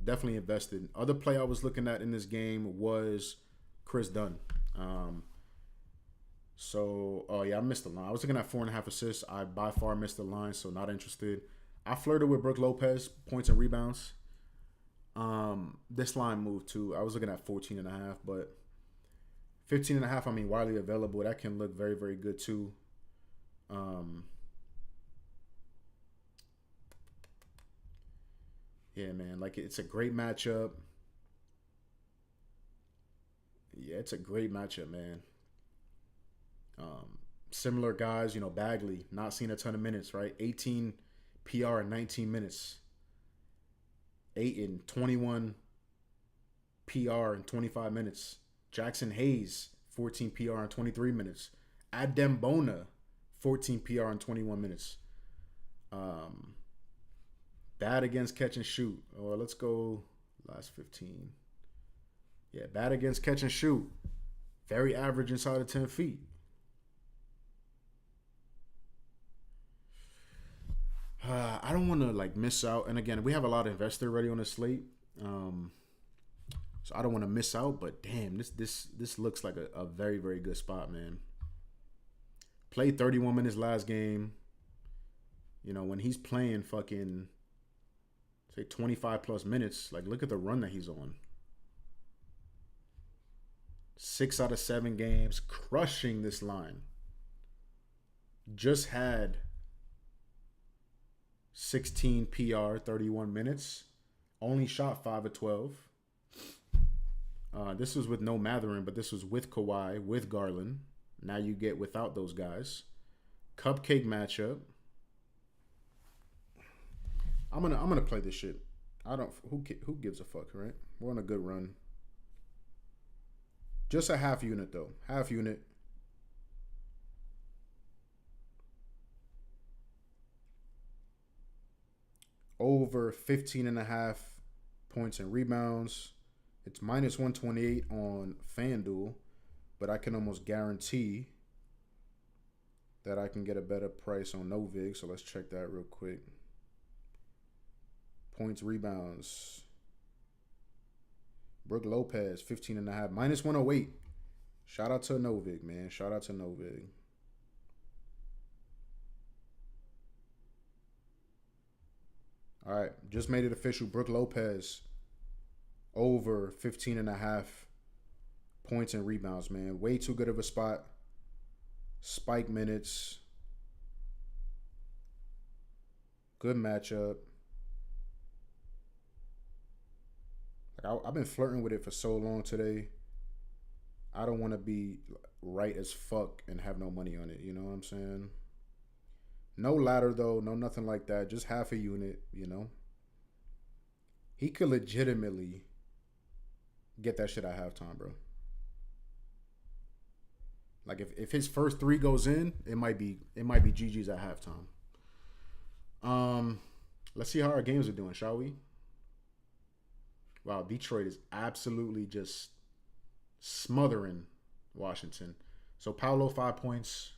S1: definitely invested. Other play I was looking at in this game was Chris Dunn. I missed the line. I was looking at 4.5 assists. I by far missed the line, so not interested. I flirted with Brook Lopez, points and rebounds. This line moved to, I was looking at 14.5, but 15.5, widely available. That can look very, very good too. Yeah, man, it's a great matchup. Yeah, it's a great matchup, man. Similar guys, Bagley, not seeing a ton of minutes, right? 18 PR in 19 minutes. 8 in 21 PR in 25 minutes. Jackson Hayes, 14 PR in 23 minutes. Adem Bona, 14 PR in 21 minutes. Bad against catch and shoot. Or let's go last 15. Yeah, bad against catch and shoot. Very average inside of 10 feet. I don't want to miss out. And again, we have a lot of investors already on the slate. So I don't want to miss out. But damn, this looks like a very, very good spot, man. Played 31 minutes last game. When he's playing fucking, say, 25 plus minutes, look at the run that he's on. 6 out of 7 games, crushing this line. Just had 16 PR, 31 minutes. Only shot 5 of 12. This was with no Matherin, but this was with Kawhi, with Garland. Now you get without those guys. Cupcake matchup. I'm gonna play this shit. I don't. Who gives a fuck, right? We're on a good run. Just a half unit though. Half unit. Over 15 and a half points and rebounds. It's minus 128 on FanDuel, but I can almost guarantee that I can get a better price on Novig. So let's check that real quick. Points, rebounds. Brook Lopez, 15 and a half, minus 108. Shout out to Novig, man. Shout out to Novig. All right, just made it official. Brook Lopez over 15 and a half points and rebounds, man. Way too good of a spot. Spike minutes. Good matchup. I've been flirting with it for so long today. I don't want to be right as fuck and have no money on it. You know what I'm saying? No ladder though, no nothing like that. Just half a unit, you know. He could legitimately get that shit at halftime, bro. Like if his first three goes in, it might be GG's at halftime. Let's see how our games are doing, shall we? Wow, Detroit is absolutely just smothering Washington. So Paolo 5 points.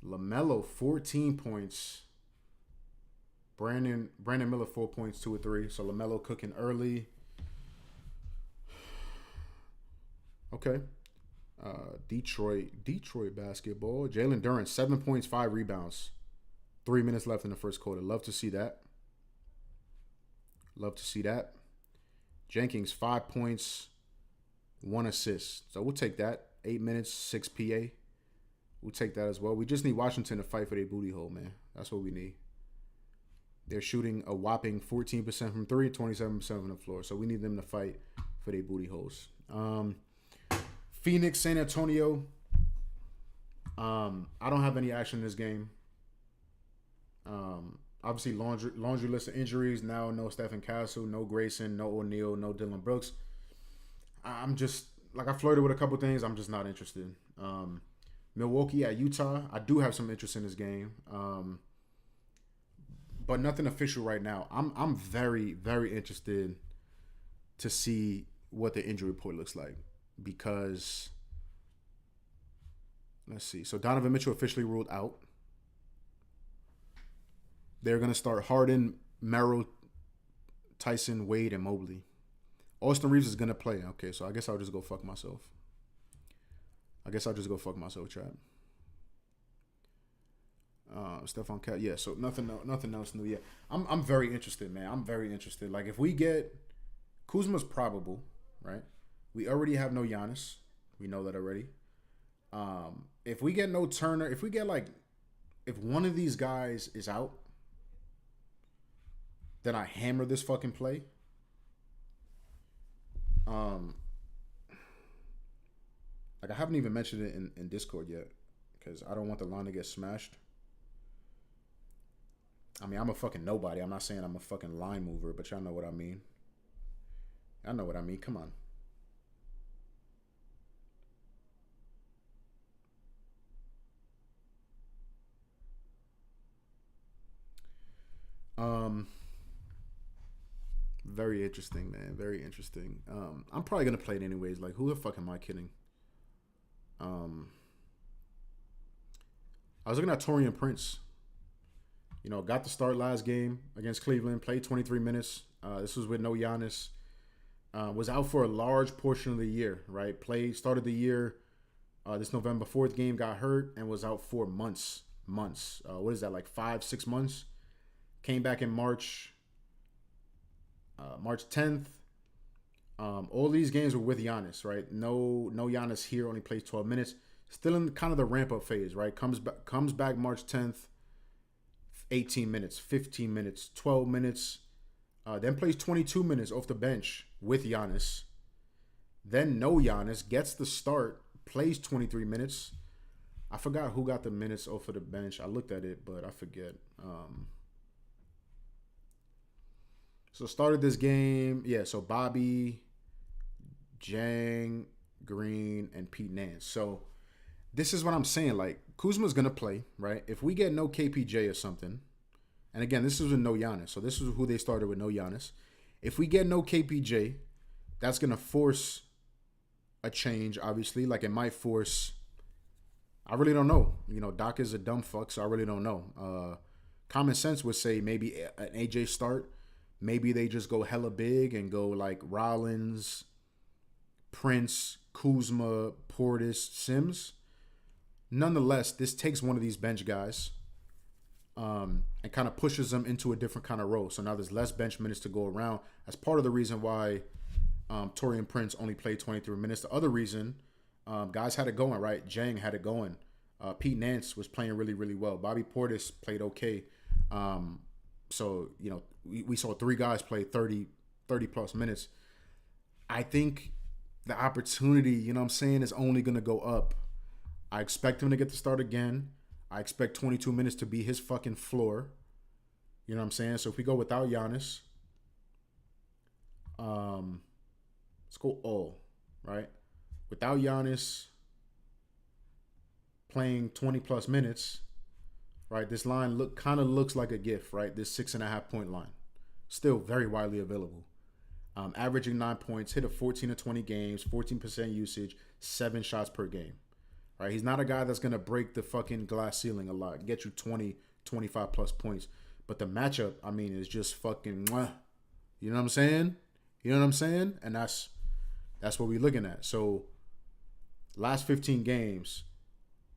S1: LaMelo 14 points. Brandon Miller 4 points, 2 or 3. So LaMelo cooking early. Okay. Detroit basketball. Jalen Duren 7 points, 5 rebounds. 3 minutes left in the first quarter. Love to see that. Love to see that. Jenkins 5 points, 1 assist. So we'll take that. 8 minutes, 6 PA. We'll take that as well. We just need Washington to fight for their booty hole, man. That's what we need. They're shooting a whopping 14% from 3, 27% from the floor. So we need them to fight for their booty holes. Phoenix, San Antonio. I don't have any action in this game. Obviously, laundry list of injuries. Now, no Stephen Castle, no Grayson, no O'Neal, no Dylan Brooks. I'm just, like, I flirted with a couple things. I'm just not interested. Milwaukee at Utah. I do have some interest in this game. But nothing official right now. I'm very, very interested to see what the injury report looks like. Because, let's see. So, Donovan Mitchell officially ruled out. They're going to start Harden, Merrill, Tyson, Wade, and Mobley. Austin Reeves is going to play. Okay, so I guess I'll just go fuck myself. Chad. Stephon Cat. Yeah, so nothing else new yet. I'm very interested, man. I'm very interested. Like, if we get Kuzma's probable, right? We already have no Giannis. We know that already. If we get no Turner, if one of these guys is out, then I hammer this fucking play. Like, I haven't even mentioned it in Discord yet because I don't want the line to get smashed. I mean, I'm a fucking nobody. I'm not saying I'm a fucking line mover, but y'all know what I mean. Come on. Very interesting, man. Very interesting. I'm probably gonna play it anyways. Like, who the fuck am I kidding? I was looking at Taurean Prince. You know, got the start last game against Cleveland. Played 23 minutes. This was with no Giannis. Was out for a large portion of the year. Right. Started the year. This November 4th game, got hurt and was out for months. What is that, like 5-6 months? Came back in March 10th. All these games were with Giannis, right? No Giannis here, only plays 12 minutes. Still in kind of the ramp-up phase, right? Comes back March 10th, 18 minutes, 15 minutes, 12 minutes. Then plays 22 minutes off the bench with Giannis. Then no Giannis, gets the start, plays 23 minutes. I forgot who got the minutes off of the bench. I looked at it, but I forget. So started this game. Yeah, so Bobby, Jang, Green, and Pete Nance. So this is what I'm saying. Like, Kuzma's going to play, right? If we get no KPJ or something, and again, this is with no Giannis. So this is who they started with, no Giannis. If we get no KPJ, that's going to force a change, obviously. Like, it might force... I really don't know. You know, Doc is a dumb fuck, so I really don't know. Common sense would say maybe an AJ start. Maybe they just go hella big and go like Rollins, Prince, Kuzma, Portis, Sims. Nonetheless, this takes one of these bench guys and kind of pushes them into a different kind of role. So now there's less bench minutes to go around. That's part of the reason why Taurean Prince only played 23 minutes. The other reason, guys had it going, right? Jang had it going. Pete Nance was playing really, really well. Bobby Portis played okay. So, you know, we saw three guys play 30 plus minutes. I think the opportunity, you know what I'm saying, is only going to go up. I expect him to get the start again. I expect 22 minutes to be his fucking floor. You know what I'm saying? So if we go without Giannis, let's go all, right? Without Giannis playing 20 plus minutes, right? This line kind of looks like a gift, right? This 6.5 point line, still very widely available. Averaging 9 points, hit a 14 to 20 games, 14% usage, 7 shots per game. Right? He's not a guy that's gonna break the fucking glass ceiling a lot, get you 20, 25 plus points. But the matchup, I mean, is just fucking mwah. You know what I'm saying? You know what I'm saying? And that's what we're looking at. So last 15 games.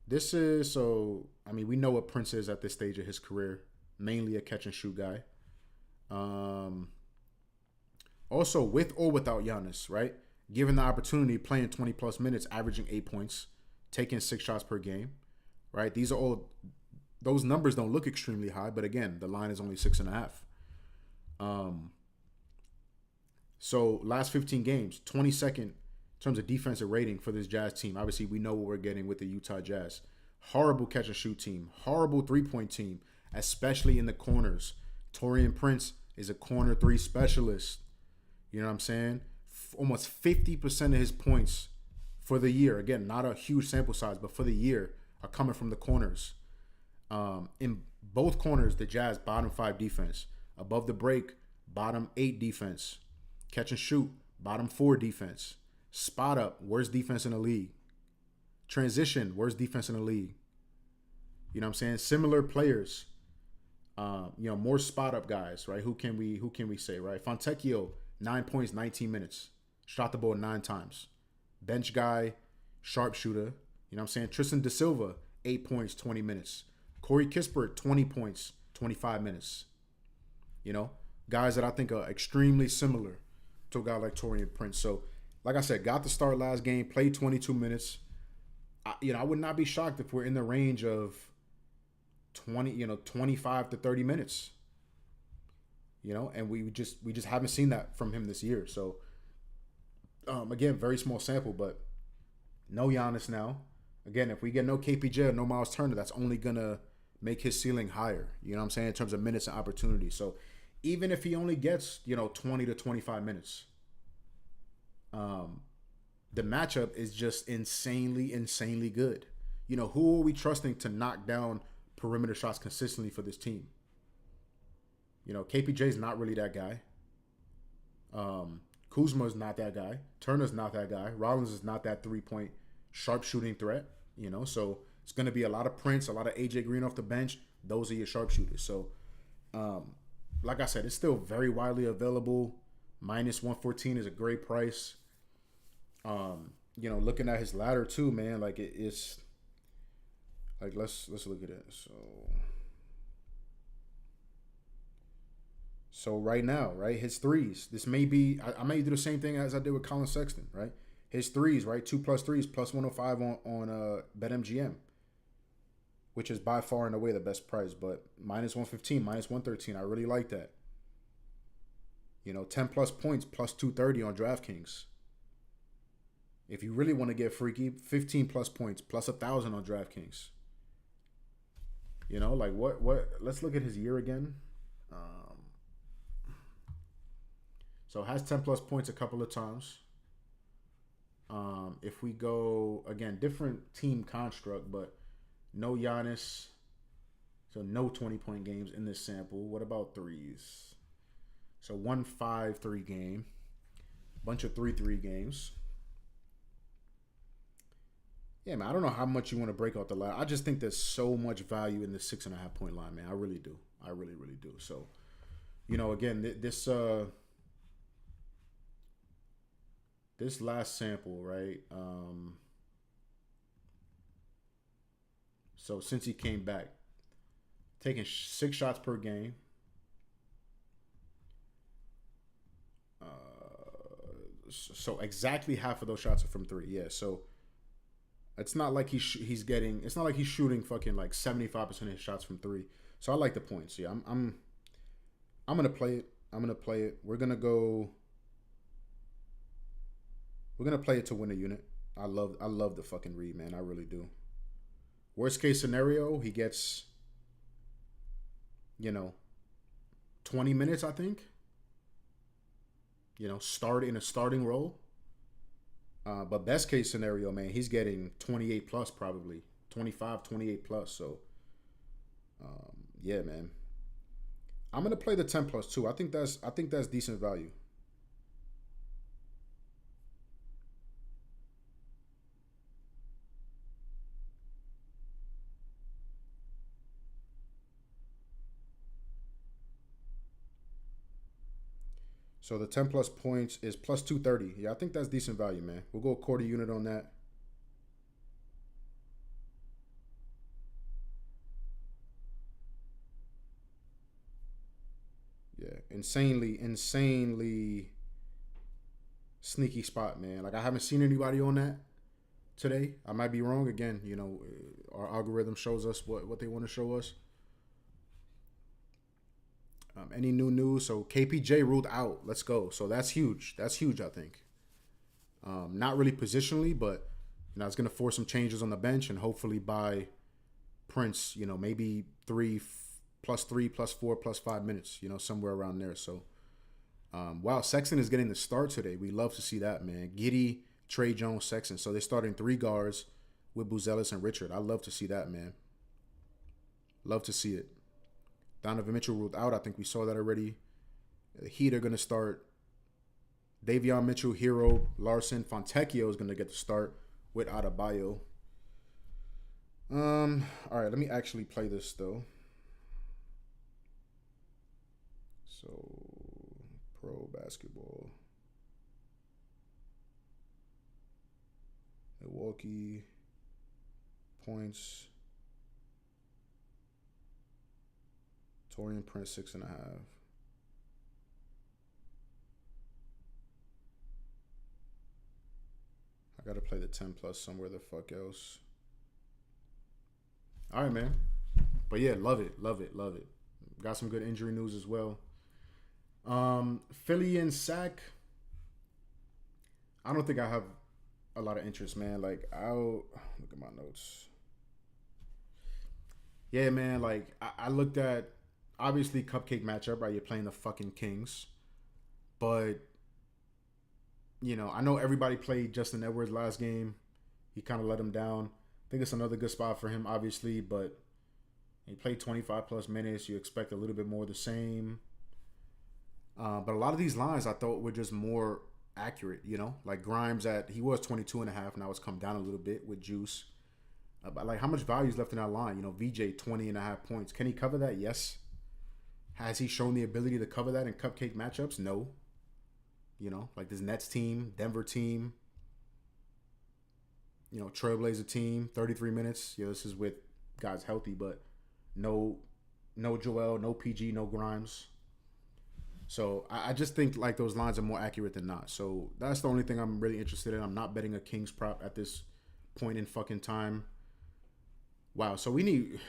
S1: This is I mean, we know what Prince is at this stage of his career. Mainly a catch and shoot guy. Also, with or without Giannis, right? Given the opportunity, playing 20 plus minutes, averaging 8 points, taking 6 shots per game, right? These are all, those numbers don't look extremely high, but again, the line is only 6.5. So last 15 games, 22nd in terms of defensive rating for this Jazz team. Obviously, we know what we're getting with the Utah Jazz. Horrible catch and shoot team. Horrible 3-point team, especially in the corners. Taurean Prince is a corner 3 specialist. You know what I'm saying? Almost 50% of his points for the year, again, not a huge sample size, but for the year, are coming from the corners. In both corners, the Jazz bottom 5 defense. Above the break, bottom 8 defense. Catch and shoot, bottom 4 defense. Spot up, worst defense in the league. Transition, worst defense in the league. You know what I'm saying? Similar players. More spot up guys, right? Who can we say, right? Fontecchio, 9 points, 19 minutes. Shot the ball 9 times. Bench guy, sharpshooter. You know what I'm saying? Tristan Da Silva, 8 points, 20 minutes. Corey Kispert, 20 points, 25 minutes. You know, guys that I think are extremely similar to a guy like Taurean Prince. So, like I said, got the start last game, played 22 minutes. I would not be shocked if we're in the range of 25 to 30 minutes. You know, and we just haven't seen that from him this year. So, again, very small sample, but no Giannis now. Again, if we get no KPJ or no Miles Turner, that's only gonna make his ceiling higher. You know what I'm saying? In terms of minutes and opportunities. So, even if he only gets 20 to 25 minutes, the matchup is just insanely good. You know, who are we trusting to knock down perimeter shots consistently for this team? You know, KPJ's not really that guy. Kuzma's not that guy. Turner's not that guy. Rollins is not that 3-point sharpshooting threat. You know, so it's going to be a lot of Prince, a lot of AJ Green off the bench. Those are your sharpshooters. So, like I said, it's still very widely available. Minus 114 is a great price. Looking at his ladder too, man, like it's like let's look at it. So right now, right, his threes. This may be I may do the same thing as I did with Colin Sexton, right? His threes, right, 2 plus threes plus 105 on BetMGM, which is by far and away the best price. But minus 115, minus 113, I really like that. 10 plus points plus 230 on DraftKings. If you really want to get freaky, 15 plus points plus 1,000 on DraftKings. Like what? Let's look at his year again. Um, so has 10 plus points a couple of times. If we go again, different team construct, but no Giannis, so no 20-point games in this sample. What about threes? So 1-5-3 game, bunch of 3-3 games. Yeah, man, I don't know how much you want to break out the line. I just think there's so much value in this 6.5-point line, man. I really do. I really, really do. So, again, this last sample, right? So since he came back, taking 6 shots per game. So exactly half of those shots are from 3. Yeah, so it's not like he's getting. It's not like he's shooting fucking like 75% of his shots from 3. So I like the points. Yeah, I'm gonna play it. I'm gonna play it. We're gonna go. We're gonna play it to win a unit. I love the fucking read, man. I really do. Worst case scenario, he gets, 20 minutes, I think. Start in a starting role. But best case scenario, man, he's getting 28 plus probably. 25, 28 plus. So, yeah, man. I'm gonna play the 10 plus too. I think that's decent value. So the 10 plus points is plus 230. Yeah, I think that's decent value, man. We'll go a quarter unit on that. Yeah, insanely sneaky spot, man. Like I haven't seen anybody on that today. I might be wrong. Again, our algorithm shows us what they want to show us. Any new news? So KPJ ruled out. Let's go. So that's huge. That's huge, I think. Not really positionally, but it's going to force some changes on the bench, and hopefully by Prince, maybe 3+3+4+5 minutes, somewhere around there. So, wow, Sexton is getting the start today. We love to see that, man. Giddy, Trey Jones, Sexton. So they're starting 3 guards with Buzelis and Richard. I love to see that, man. Love to see it. Donovan Mitchell ruled out. I think we saw that already. The Heat are going to start Davion Mitchell, Hero, Larson. Fontecchio is going to get the start with Adebayo. All right, let me actually play this, though. So, pro basketball. Milwaukee points. Torian Prince 6.5. I gotta play the 10 plus somewhere the fuck else. All right, man. But yeah, love it. Got some good injury news as well. Philly and Sac. I don't think I have a lot of interest, man. Like I'll look at my notes. Yeah, man. Like I looked at obviously cupcake matchup, right? You're playing the fucking Kings, but I know everybody played Justin Edwards last game. He kind of let him down. I think it's another good spot for him, obviously, but he played 25 plus minutes. You expect a little bit more of the same. But a lot of these lines I thought were just more accurate, like Grimes he was 22.5. Now it's come down a little bit with Juice. But like how much value is left in that line? VJ 20.5 points. Can he cover that? Yes. Has he shown the ability to cover that in cupcake matchups? No. Like this Nets team, Denver team, Trailblazer team, 33 minutes. Yeah, this is with guys healthy, but no Joel, no PG, no Grimes. So I just think like those lines are more accurate than not. So that's the only thing I'm really interested in. I'm not betting a Kings prop at this point in fucking time. Wow. So we need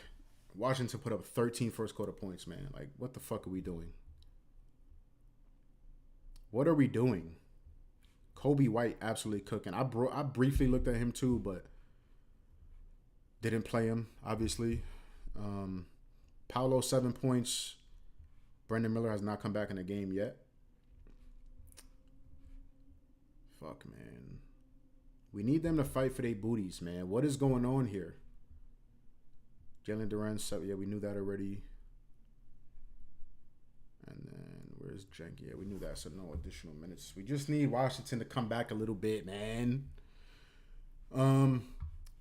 S1: Washington to put up 13 first quarter points, man. Like what the fuck are we doing? What are we doing? Kobe White absolutely cooking. I briefly looked at him too, but didn't play him obviously. Um, Paolo 7 points. Brendan Miller has not come back in the game yet. Fuck man, we need them to fight for their booties, man. What is going on here? Jalen Duran, yeah, we knew that already. And then where's Jenk? Yeah, we knew that, so no additional minutes. We just need Washington to come back a little bit, man. Um,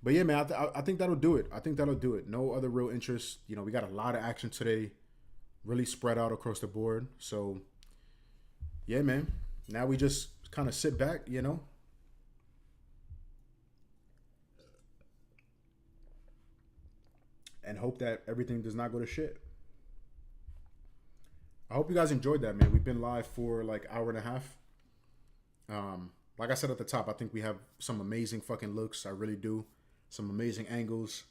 S1: but yeah, man, I think that'll do it. I think that'll do it. No other real interest. You know, we got a lot of action today, really spread out across the board. So yeah, man. Now we just kind of sit back, you know, and hope that everything does not go to shit. I hope you guys enjoyed that, man. We've been live for like hour and a half. Like I said at the top, I think we have some amazing fucking looks. I really do. Some amazing angles.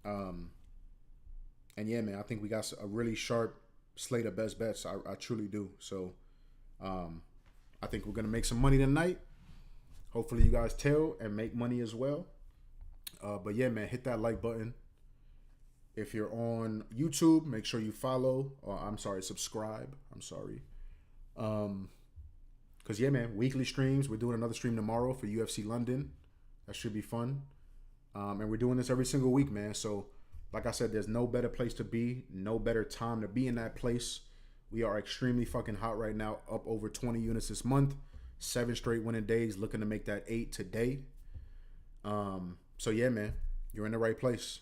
S1: Um, and yeah, man, I think we got a really sharp slate of best bets. I truly do. So um, I think we're gonna make some money tonight. Hopefully, you guys tail and make money as well. But yeah, man, hit that like button. If you're on YouTube, make sure you follow. Or I'm sorry, subscribe. I'm sorry. Cause yeah, man, weekly streams. We're doing another stream tomorrow for UFC London. That should be fun. And we're doing this every single week, man. So, like I said, there's no better place to be, no better time to be in that place. We are extremely fucking hot right now, up over 20 units this month, 7 straight winning days, looking to make that 8 today. So yeah, man, you're in the right place.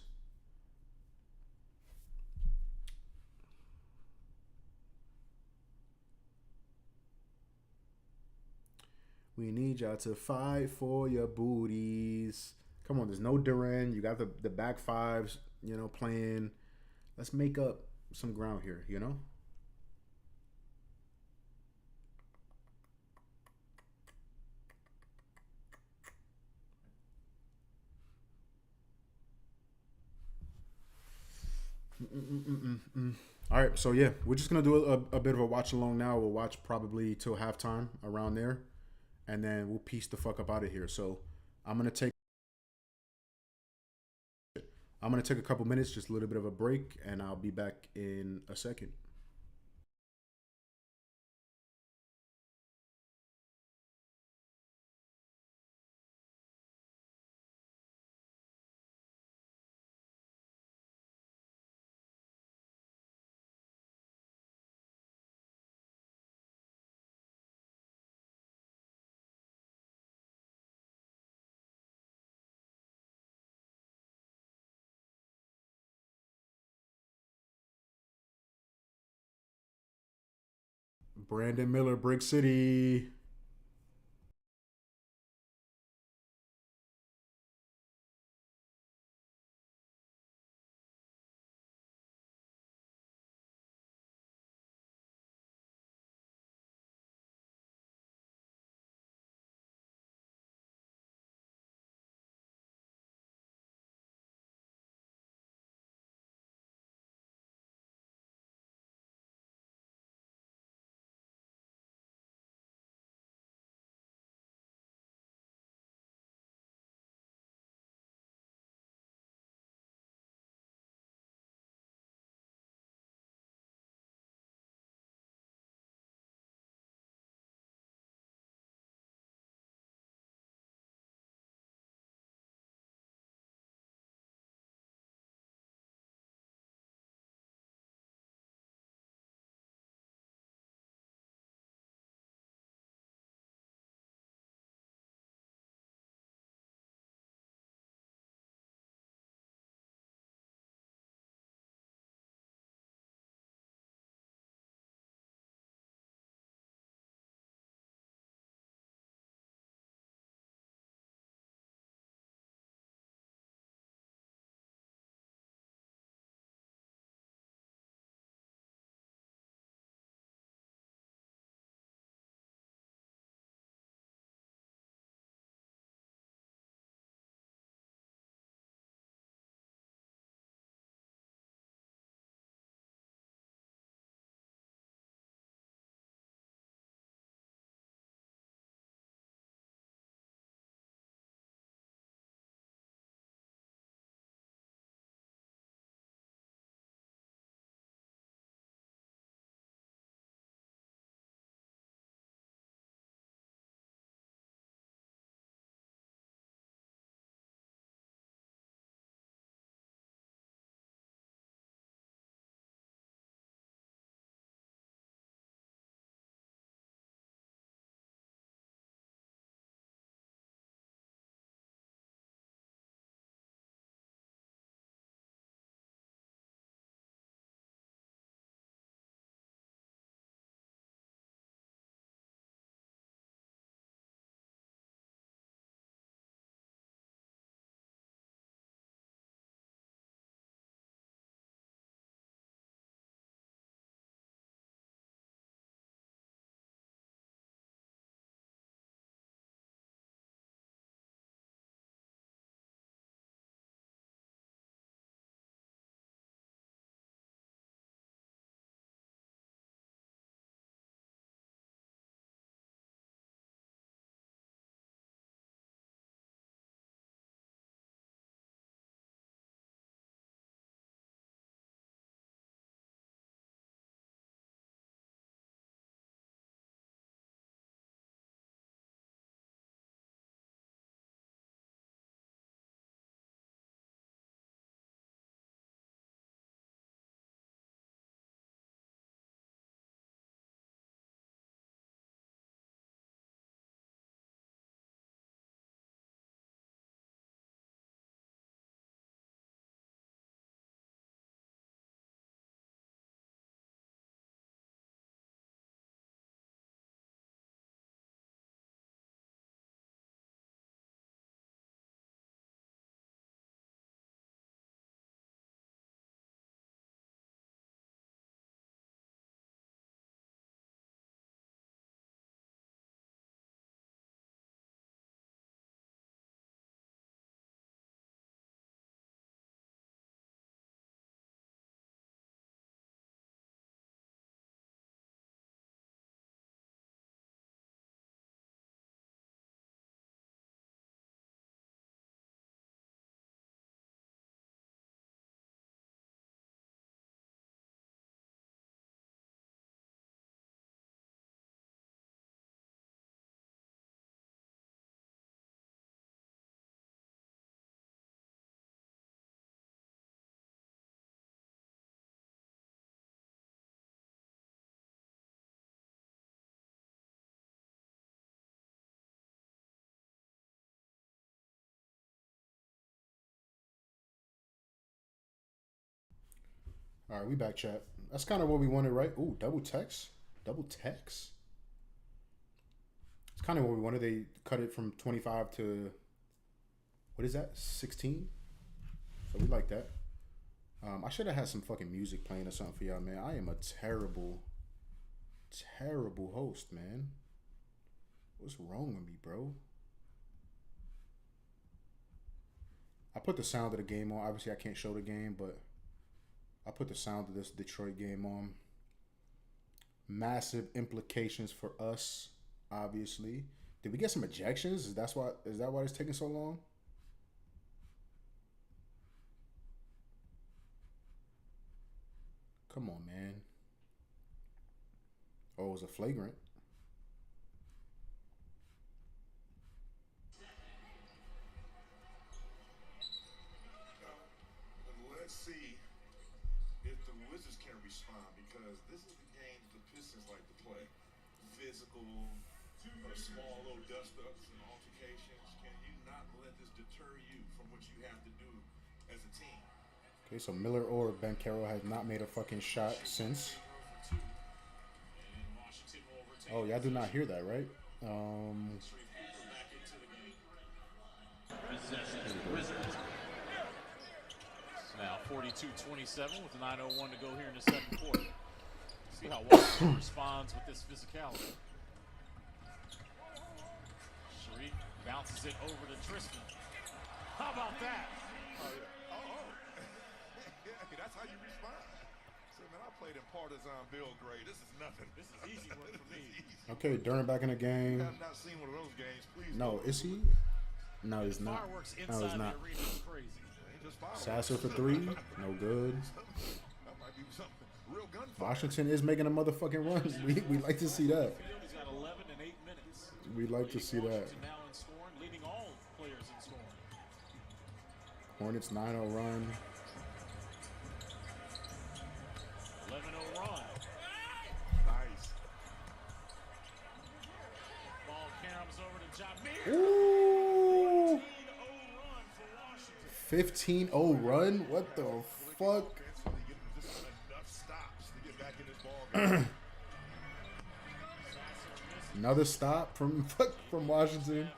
S1: We need y'all to fight for your booties. Come on, there's no Duran. You got the back fives, you know, playing. Let's make up some ground here, you know? Mm-mm-mm-mm-mm. All right, so yeah, we're just gonna do a bit of a watch along now. We'll watch probably till halftime around there, and then we'll piece the fuck up out of here. So I'm gonna take a couple minutes, just a little bit of a break, and I'll be back in a second. Brandon Miller, Brick City. All right, we back, chat. That's kind of what we wanted, right? Ooh, double text. Double text. It's kind of what we wanted. They cut it from 25 to, what is that, 16? So we like that. I should have had some fucking music playing or something for y'all, man. I am a terrible, terrible host, man. What's wrong with me, bro? I put the sound of the game on. Obviously, I can't show the game, but I put the sound of this Detroit game on. Massive implications for us, obviously. Did we get some ejections? Is that why it's taking so long? Come on, man. Oh, it was a flagrant.
S2: Let's see if the Wizards can respond, because this is the game the Pistons like to play. Physical, small little dust-ups and altercations. Can you not let this deter you from what you have to do as a team?
S1: Okay, so Miller or Banchero has not made a fucking shot since. Oh, y'all do not hear that, right?
S3: Wizards. Now 42-27 with 9:01 to go here in the second quarter. See how Washington responds with this physicality. Sharif bounces it over to Tristan. How about that?
S2: Yeah, that's how you respond. So, man, I played in partisan Belgrade. This is nothing.
S3: This is easy work for me.
S1: Okay, Durant back in the game.
S2: I have not seen one of those games. Please.
S1: No, is he? No, he's not.
S3: Fireworks
S1: No,
S3: inside
S1: he's not.
S3: the arena is crazy.
S1: Sasser for 3. No good.
S2: That might be something. Real gunfire.
S1: Washington is making a motherfucking run. We like to see that.
S3: He's got 11 and 8 minutes.
S1: We like to see that.
S3: Washington now in scoring, leading all players in scoring.
S1: Hornets 9-0 run.
S3: 11-0 run.
S2: Nice.
S3: Ball caroms over to Jameer.
S1: Ooh.
S3: 15-0 run for Washington.
S1: 15-0 run? What the fuck? Another stop from Washington.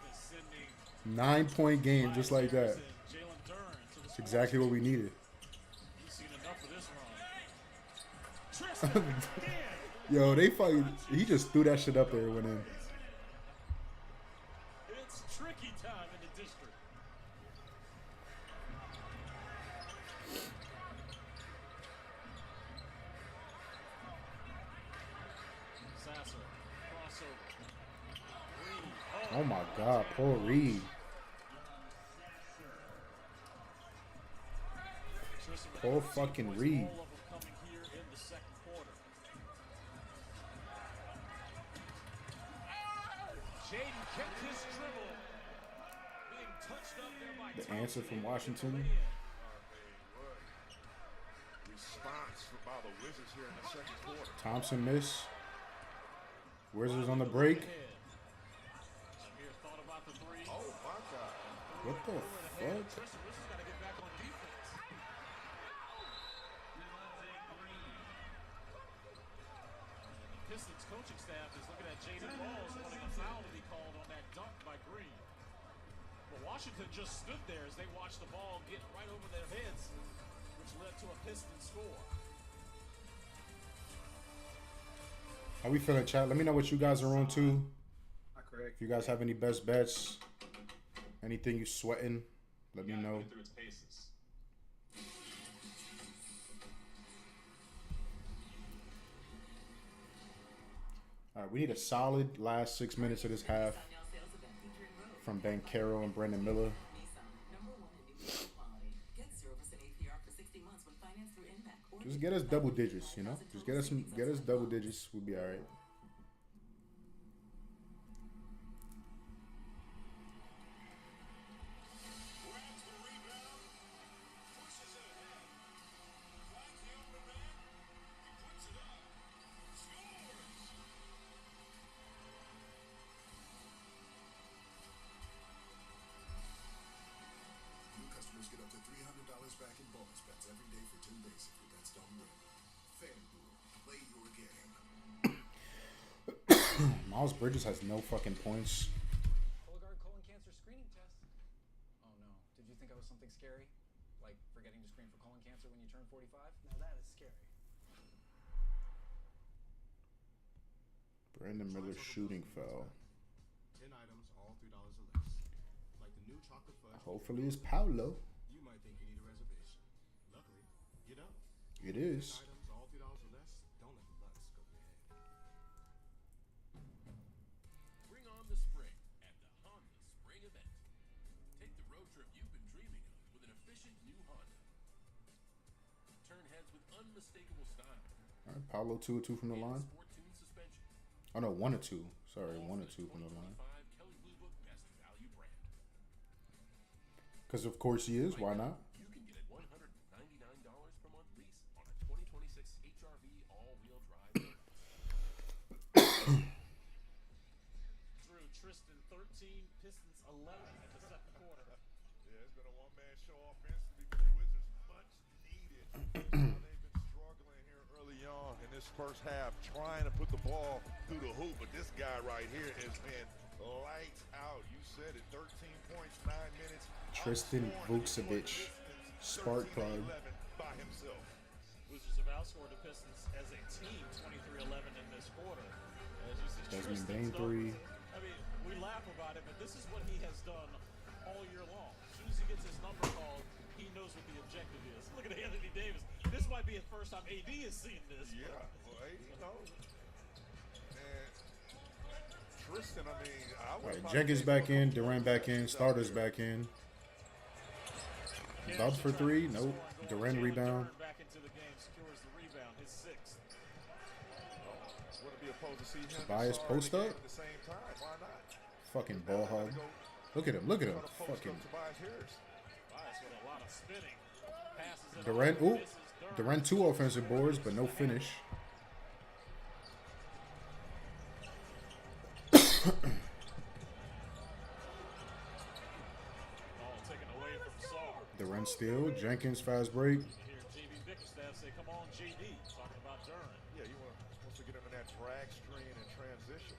S1: 9-point game, just like that. That's exactly what we needed. Yo, they fucking. He just threw that shit up there and went in.
S3: It's tricky time in the district. Sasser, crossover.
S1: Oh my God, Paul Reed. Paul fucking Reed. The answer from Washington.
S2: Response by the Wizards here in the second quarter.
S1: Thompson miss. Wizards on the break.
S2: Oh my God!
S1: What the fuck?
S3: Pistons coaching staff is looking at Jaden Walls wanting a foul to be called on that dunk by Green. But Washington just stood there as they watched the ball get right over their heads, which led to a Piston score.
S1: How we feeling, chat? Let me know what you guys are on to. If you guys have any best bets, anything you sweating, let me know. All right, we need a solid last 6 minutes of this half from Banchero and Brandon Miller. Just get us double digits, you know? Just get us double digits. We'll be all right.
S4: New customers get up to $300 back in bonus bets every day for 10 days if your bets don't win.
S1: Miles Bridges has no fucking points.
S4: Cologuard colon cancer screening test. Oh no. Did you think I was something scary? Like forgetting to screen for colon cancer when you turn 45? Now that is scary.
S1: Brandon Miller shooting foul.
S5: 10 items, all $3 or less. Like the new chocolate fudge.
S1: Hopefully it's Paolo.
S5: You might think you need a reservation. Luckily, you don't.
S1: It is.
S5: 10 items, all $3 or less. Don't let the butts go your head.
S6: Bring on the spring at the Honda Spring Event. Take the road trip you've been dreaming of with an efficient new Honda. Turn heads with unmistakable style.
S1: All right, Paolo 2 or 2 from the line.
S6: Sport tune suspension.
S1: Oh no, 1 or 2. Sorry, 1 or 2 from the line.
S6: 2025 Kelley Blue Book Best Value Brand.
S1: Because of course he is. Why not?
S6: You can get a $199 per month lease on a 2026 HRV all-wheel drive.
S3: Drew, Tristan 13, Pistons 11 in the second quarter.
S2: Yeah, it's been a one-man show offensively for the Wizards. Much needed. They've been struggling here early on in this first half, trying to put the ball through the hoop. But this guy right here has been lights out. You said it, 13 points, 9 minutes.
S1: Tristan Vukcevic, spark plug.
S2: By himself.
S3: Wizards have outscored the Pistons as a team 23-11 in this quarter. As you see,
S1: Desmond
S3: Tristan's
S1: Bain 3.
S3: I mean, we laugh about it, but this is what he has done all year long. As soon as he gets his number called, he knows what the objective is. Look at Anthony Davis. This might be his first time AD has seen this.
S2: Yeah, well, AD knows it. And Tristan, I mean, I
S1: All
S2: was
S1: right, Jenkins back in, Durant back in, starters back in. Dub for 3, nope. Durant rebound.
S3: Back into the game, secures the rebound, his sixth.
S2: Wouldn't be opposed to see him
S1: Tobias
S2: and
S1: post
S2: Sarr in the
S1: up?
S2: game at the same time. Why not?
S1: Fucking ball hog. Look at him, look at him.
S2: Try to post
S1: Fucking
S2: up Tobias Harris.
S3: Bias with a lot of spinning. Passes it
S1: Durant.
S3: over,
S1: Ooh,
S3: misses Durant.
S1: Durant 2 offensive boards, but no finish.
S3: Ball taken away from Sarr.
S1: Durant steal. Jenkins fast break.
S3: You hear JB Bickerstaff say, "Come on, JD," talking about Durant.
S2: Yeah, you want to get him in that drag screen and transition.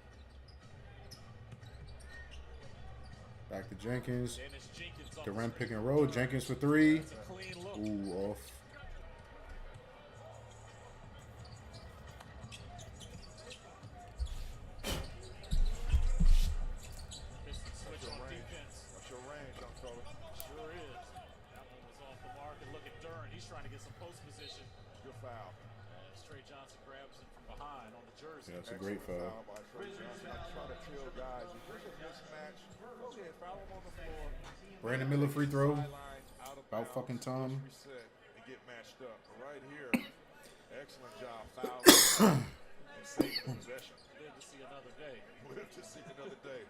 S1: Back to Jenkins.
S3: Dennis Jenkins on
S1: Durant
S3: the
S1: pick
S3: screen.
S1: and roll. Jenkins for 3.
S3: It's a clean look.
S1: Ooh, off.
S3: Pistons switch on defense.
S2: That's your range, young fella.
S3: Sure is. That one was off the mark. And look at Durant. He's trying to get some post position.
S2: Good foul.
S3: As Trey Johnson grabs him from behind on the jersey.
S1: Yeah, it's a great
S2: Excellent
S1: foul.
S2: by Trey Johnson. I'm trying to tell guys, if there's a mismatch, go ahead, foul him on the floor.
S1: Brandon Miller free throw.
S2: Sideline, out of
S1: About
S2: bounds,
S1: fucking time.
S2: reset and get matched up. Right here, excellent job fouling and saving the possession.
S3: Live to see another day.
S2: Live to see another day.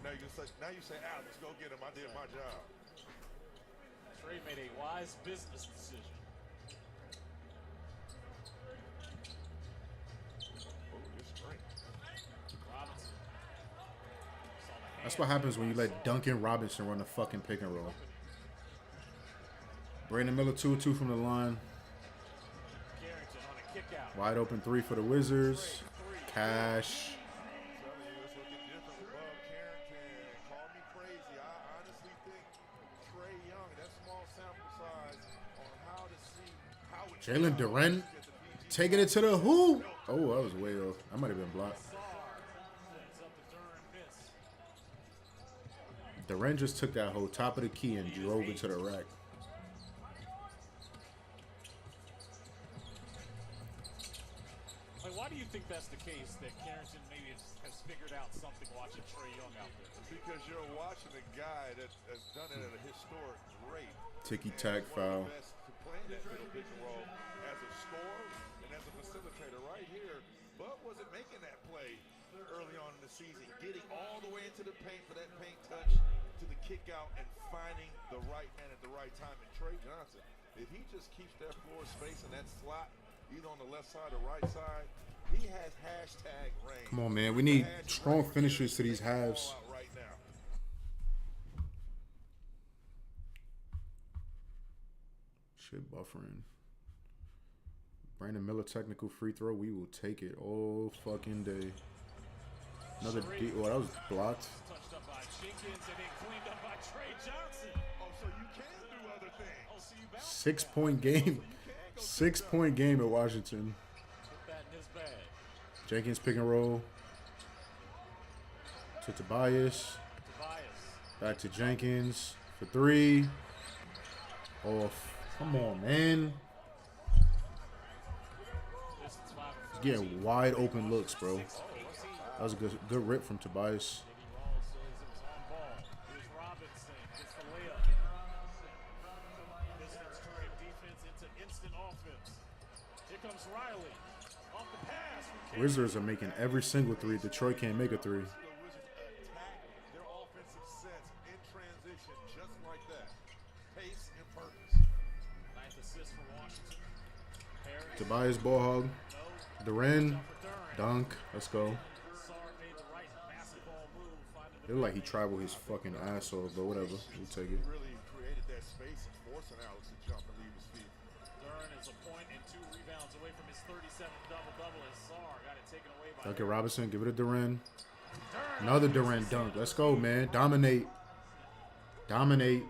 S2: Now you say, Alex, go get him. I did my job.
S3: Trey made a wise business decision.
S2: Oh, good strength.
S3: Robinson. Saw the
S1: That's
S3: hand
S1: what happens when you
S3: by
S1: let
S3: Sarr.
S1: Duncan Robinson run the fucking pick and roll. Brandon Miller 2 or 2 from the line.
S3: Carrington on a kick out.
S1: Wide open 3 for the Wizards. Cash.
S2: I'm telling you, it's looking different with Bub Carrington. Call me crazy. I honestly think Trey Young, that small sample size, on how to see how it
S1: Jalen Durant taking it to the hoop. Oh, that was way off. That might have been blocked.
S3: Sarr sends up the Durant miss.
S1: Durant just took that whole top of the key and drove it to the rack.
S3: Like, why do you think that's the case, that Carrington maybe has figured out something watching Trey Young out there?
S2: Because you're watching a guy that has done it at a historic rate.
S1: Ticky-tack
S2: And
S1: foul.
S2: one of the best to play that middle pick and roll as a scorer and as a facilitator. Right here, Bub wasn't making that play early on in the season, getting all the way into the paint for that paint touch to the kick out and finding the right man at the right time. And Trey Johnson, if he just keeps that floor space in that slot, either on the left side or right side, he has hashtag range.
S1: Come on, man. We need strong finishers to these halves.
S2: Right now.
S1: Shit buffering. Brandon Miller technical free throw. We will take it all fucking day. Another D. Oh, that was blocked.
S3: Touched up by Jenkins and then cleaned up by Trey Johnson.
S2: Oh, so you can do other things.
S3: Oh, so you bounce
S1: 6-point game. 6-point game at Washington.
S3: Put that in his bag.
S1: Jenkins pick and roll. To Tobias. Back to Jenkins for 3. Off. Come on, man.
S3: Pistons 5 of 14.
S1: He's getting wide open looks, bro.
S3: Oh, what's he?
S1: That was a good rip from Tobias.
S3: J.D. Rawls says it was on ball. Here's Robinson. Gets the layup. Pistons turning defense into instant offense. Here comes Riley. Off the pass.
S1: Wizards are making every single 3. Detroit can't make a 3.
S2: The Wizards attack their offensive sets in transition just like that. Pace and purpose.
S3: 9th assist for Washington. Harris.
S1: Tobias ball hog.
S3: No.
S1: Duran.
S3: For Duran.
S1: Dunk. Let's go.
S3: Sarr made the right basketball move. Finding
S1: It looked like he traveled his fucking ass off, but whatever. We'll take it.
S2: Really created that space and forcing Alex to jump and leave his feet.
S3: Duran is a point and 2 rebounds away from his 37th double-double as Sarr got it taken away by
S1: Duncan Robinson. Give it to Duran.
S3: Duran.
S1: Another Duran dunk. Let's go, man. Dominate. Dominate.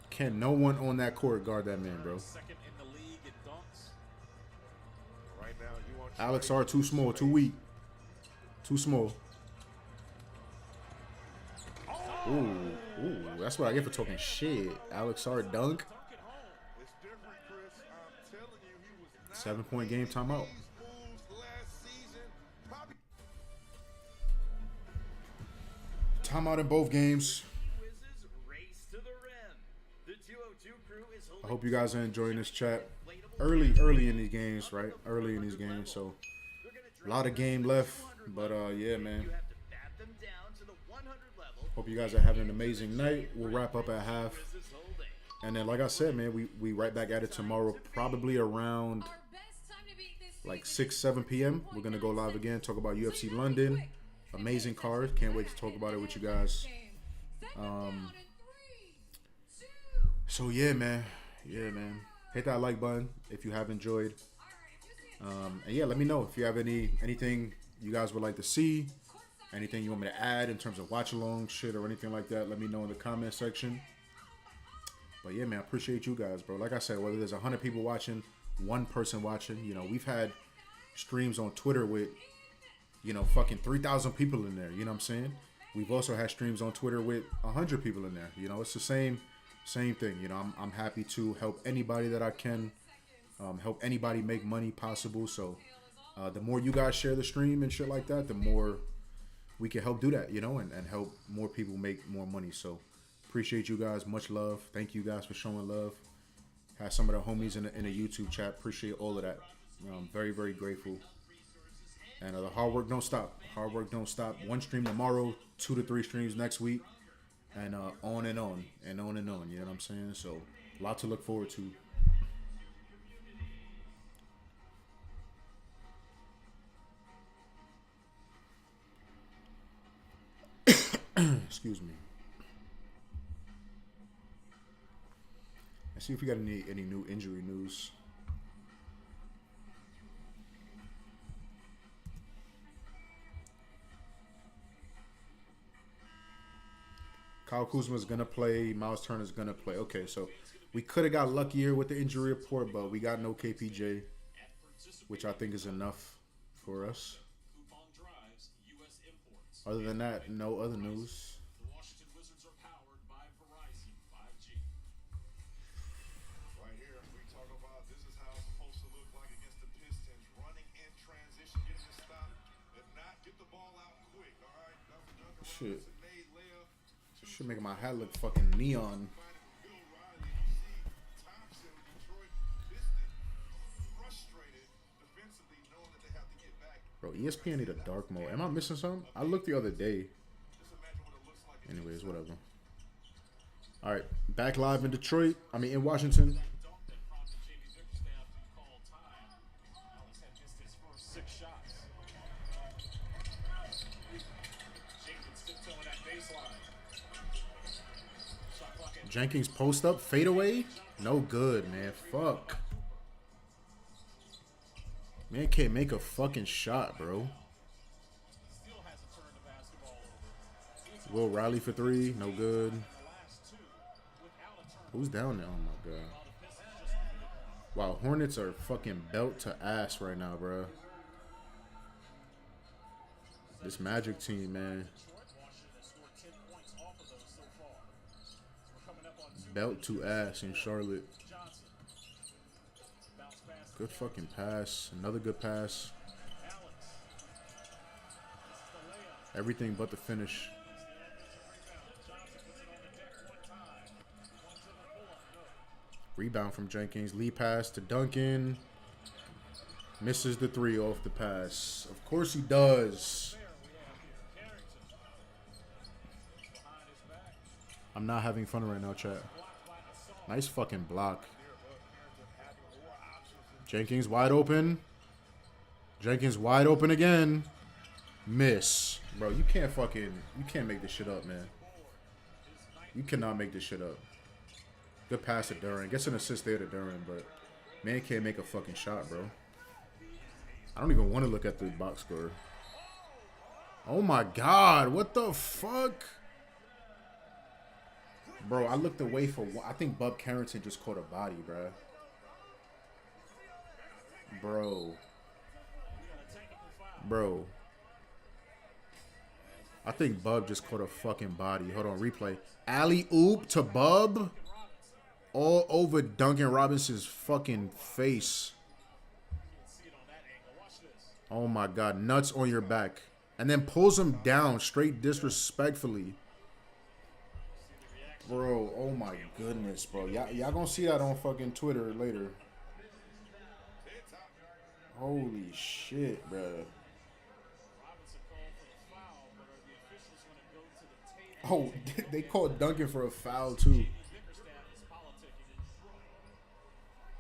S1: Can no one on that court guard that man, bro?
S3: Second in the league in dunks.
S2: Right now, you want
S1: Alex R. Too small. Too weak. Too small. Ooh. Ooh. That's what I get for talking shit. Alex R. dunk.
S3: Dunk it home.
S2: It's different, Chris. I'm telling you, he was
S1: 7-point game timeout.
S2: these moves last season. Probably
S1: Timeout in both games.
S7: Whizzes race to the rim. The 202 crew is holding
S1: I hope you guys are enjoying this chat. Early in these games, right? Early in these games, so a lot of game left. But yeah, man.
S7: You have to bat them down to the 100 level.
S1: Hope you guys are having an amazing night. We'll wrap up at half.
S7: Whizzes holding.
S1: And then, like I said, man, we right back at it tomorrow, probably around like 6-7 p.m. We're gonna go live again, talk about UFC London. Amazing card. Can't wait to talk about it with you guys. So yeah, man. Hit that like button if you have enjoyed. And yeah, let me know if you have anything you guys would like to see, anything you want me to add in terms of watch along shit or anything like that. Let me know in the comment section. But yeah, man, I appreciate you guys, bro. Like I said, whether there's 100 people watching, 1 person watching, you know, we've had streams on Twitter with, you know, fucking 3,000 people in there. You know what I'm saying? We've also had streams on Twitter with 100 people in there. You know, it's the same thing. You know, I'm happy to help anybody that I can, help anybody make money possible. So the more you guys share the stream and shit like that, the more we can help do that, you know, and help more people make more money. So appreciate you guys. Much love. Thank you guys for showing love. Had some of the homies in the YouTube chat. Appreciate all of that. I'm very, very grateful. And the hard work don't stop. Hard work don't stop. 1 stream tomorrow, 2 to 3 streams next week, and on and on and on and on. You know what I'm saying? So a lot to look forward to. Excuse me. Let's see if we got any new injury news. Kyle Kuzma's going to play. Miles Turner's going to play. Okay, so we could have got luckier with the injury report, but we got no KPJ, which I think is enough for us. Other than that, no other news.
S3: The Washington Wizards are powered by Verizon 5G.
S2: right here, we talk about this is how it's supposed to look like against the Pistons. Running in transition, getting the stop. If not, get the ball out quick, all right? Duncan
S1: Shit.
S2: Robinson made layup.
S1: Should make my hat look fucking neon.
S2: Bill Riley, you see Thompson, Detroit Pistons, frustrated defensively, knowing that they have to get back.
S1: Bro, ESPN need a dark mode. Am I missing something? I looked the other day.
S2: Just imagine what it looks like.
S1: Anyways, whatever. All right, back live in Detroit. In Washington.
S3: Dunk that prompted J.B. Bickerstaff to call time. Alex had missed his first 6 shots. Jenkins tiptoeing that baseline. Shot clock at
S1: Jenkins post up, fade away. No good, man. Fuck. Man can't make a fucking shot, bro.
S3: Still hasn't turned the basketball over.
S1: Will Riley for three, no good.
S3: The last two without a turnover.
S1: Who's down there? Oh my god. Wow, Hornets are fucking belt to ass right now, bro. This Magic team, man.
S3: Washington has scored 10 points off of those so far. We're coming up on
S1: Belt to ass in Charlotte.
S3: Johnson. Bounce pass to
S1: Good fucking pass. Another good pass.
S3: Alex. This is the layup.
S1: Everything but the finish. Rebound from Jenkins. Lead pass to Duncan. Misses the three off the pass. Of course he does. I'm not having fun right now, chat. Nice fucking block. Jenkins wide open. Jenkins wide open again. Miss. Bro, you can't make this shit up, man. You cannot make this shit up. Good pass to Duran. Gets an assist there to Duran, but man can't make a fucking shot, bro. I don't even want to look at the box score. Oh my god, what the fuck? Bro, I looked away for one. I think Bub Carrington just caught a body, bro. Bro. I think Bub just caught a fucking body. Hold on, replay. Alley-oop to Bub. All over Duncan Robinson's fucking face. Oh my god, nuts on your back. And then pulls him down straight disrespectfully. Bro, oh my goodness, bro. Y'all gonna see that on fucking Twitter later. Holy shit, bro. Oh, they called Duncan for a foul too.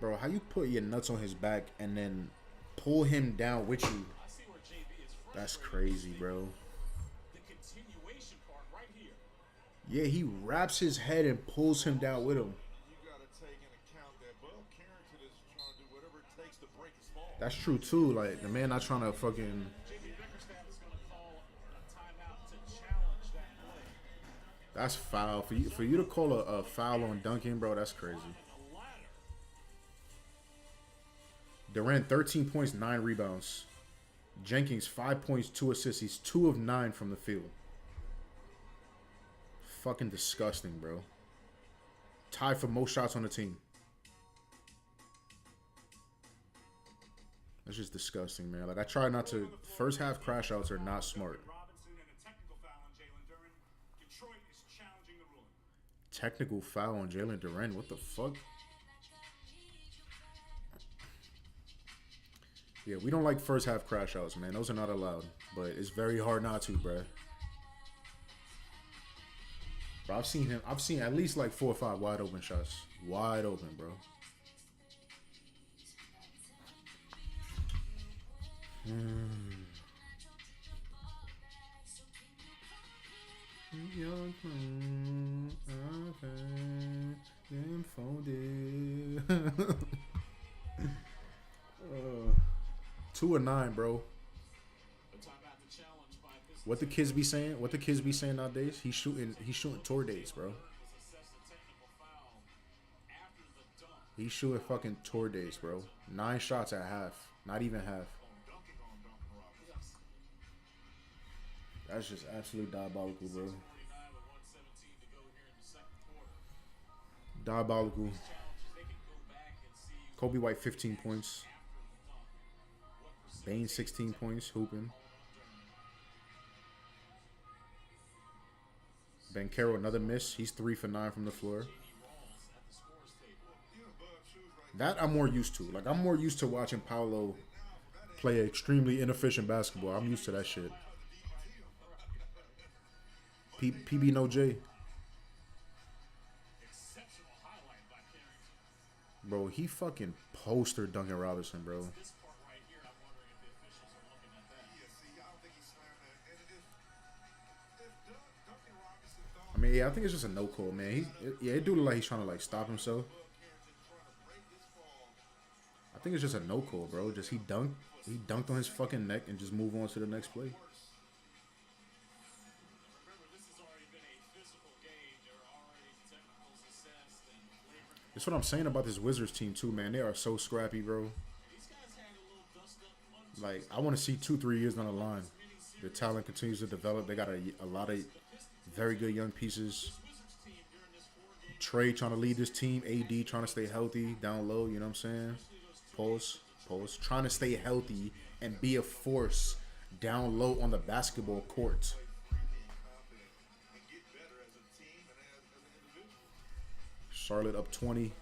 S1: Bro, how you put your nuts on his back and then pull him down with you? That's crazy, bro. Yeah, he wraps his head and pulls him down with him.
S2: You got to take into account that Bub Carrington is trying to do whatever it takes to break his fall.
S1: That's true too. Like the man not trying to fucking. That's foul for you to call a foul on Duncan, bro. That's crazy. Durant 13 points, 9 rebounds. Jenkins 5 points, 2 assists. He's 2 of 9 from the field. Fucking disgusting, bro. Tied for most shots on the team. That's just disgusting, man. Like I try not to. First half crash outs are not smart. Technical foul on Jalen Duren. What the fuck? Yeah, we don't like first half crash outs, man. Those are not allowed. But it's very hard not to, bruh. Bro, I've seen at least like 4 or 5 wide open shots. Wide open, bro. Folded. 2 of 9, bro. What the kids be saying? What the kids be saying nowadays? He's shooting tour dates, bro. He's shooting fucking tour dates, bro. 9 shots at half. Not even half. That's just absolutely diabolical, bro. Diabolical. Kobe White 15 points. Bane 16 points, hooping. Banchero another miss. He's 3 for 9 from the floor. That I'm more used to. Like I'm more used to watching Paolo play extremely inefficient basketball. I'm used to that shit. PB no J. Bro, he fucking postered Duncan Robinson, bro. I mean, yeah, I think it's just a no call, man. It do look like he's trying to like stop himself. I think it's just a no call, bro. Just he dunked on his fucking neck and just move on to the next play.
S3: Remember, this has already been a physical game. There are already technicals assessed and flagrant.
S1: That's what I'm saying about this Wizards team too, man. They are so scrappy, bro.
S3: These guys had a little dust up.
S1: Like, I want to see 2-3 years down the line. The talent continues to develop. They got a lot of very good young pieces. Trey trying to lead this team. AD trying to stay healthy down low. You know what I'm saying? Pulse. Trying to stay healthy and be a force down low on the basketball court. Charlotte up 20.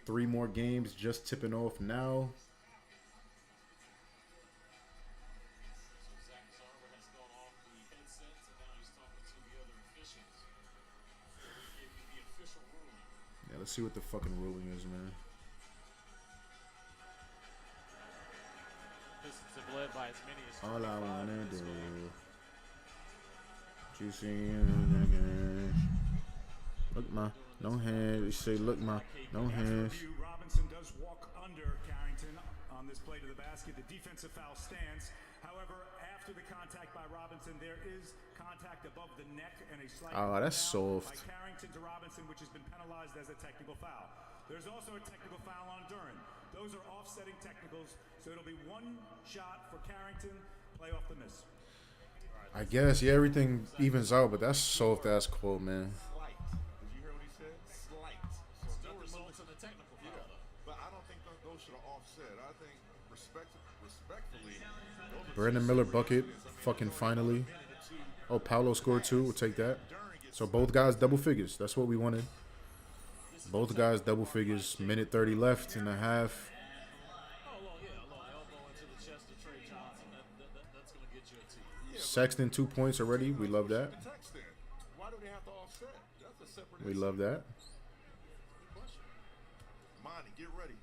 S1: 3 more games just tipping off now.
S3: Zach Zarber has gone off the headsets and now he's talking to the other officials. Give me the official ruling.
S1: Yeah, let's see what the fucking ruling is, man.
S3: Pistons have led by as many as
S1: All I
S3: 25
S1: wanna
S3: in this
S1: do.
S3: game.
S1: Juicy. Look, ma. No hands. You say, look, ma. No hands.
S8: Robinson does walk under Carrington on this play to the basket. The defensive foul stands. However, after the contact by Robinson, there is contact above the neck and a slight
S1: Oh, that's
S8: down
S1: soft.
S8: by Carrington to Robinson, which has been penalized as a technical foul. There's also a technical foul on Duran. Those are offsetting technicals, so it'll be 1 shot for Carrington, play off the miss.
S1: I guess, yeah, everything evens out, but that's soft ass quote, man.
S2: Slight. Did you hear what he said? Slight. So
S3: Still
S2: nothing
S3: results in a technical foul, though.
S2: But I don't think those should have offset. I think respectfully, those are
S1: Brandon Miller bucket, fucking finally. Oh, Paolo scored 2. We'll take that. So both guys double figures. That's what we wanted. Both guys double figures. Minute 30 left in the half.
S3: Oh, well, yeah, a little elbow into the chest of Trey Johnson. That's going to get you a tee.
S1: Sexton 2 points already. We love that.
S2: text then. Why do they have to offset? That's a separate
S1: We
S2: issue.
S1: love that.
S2: Monty, get ready.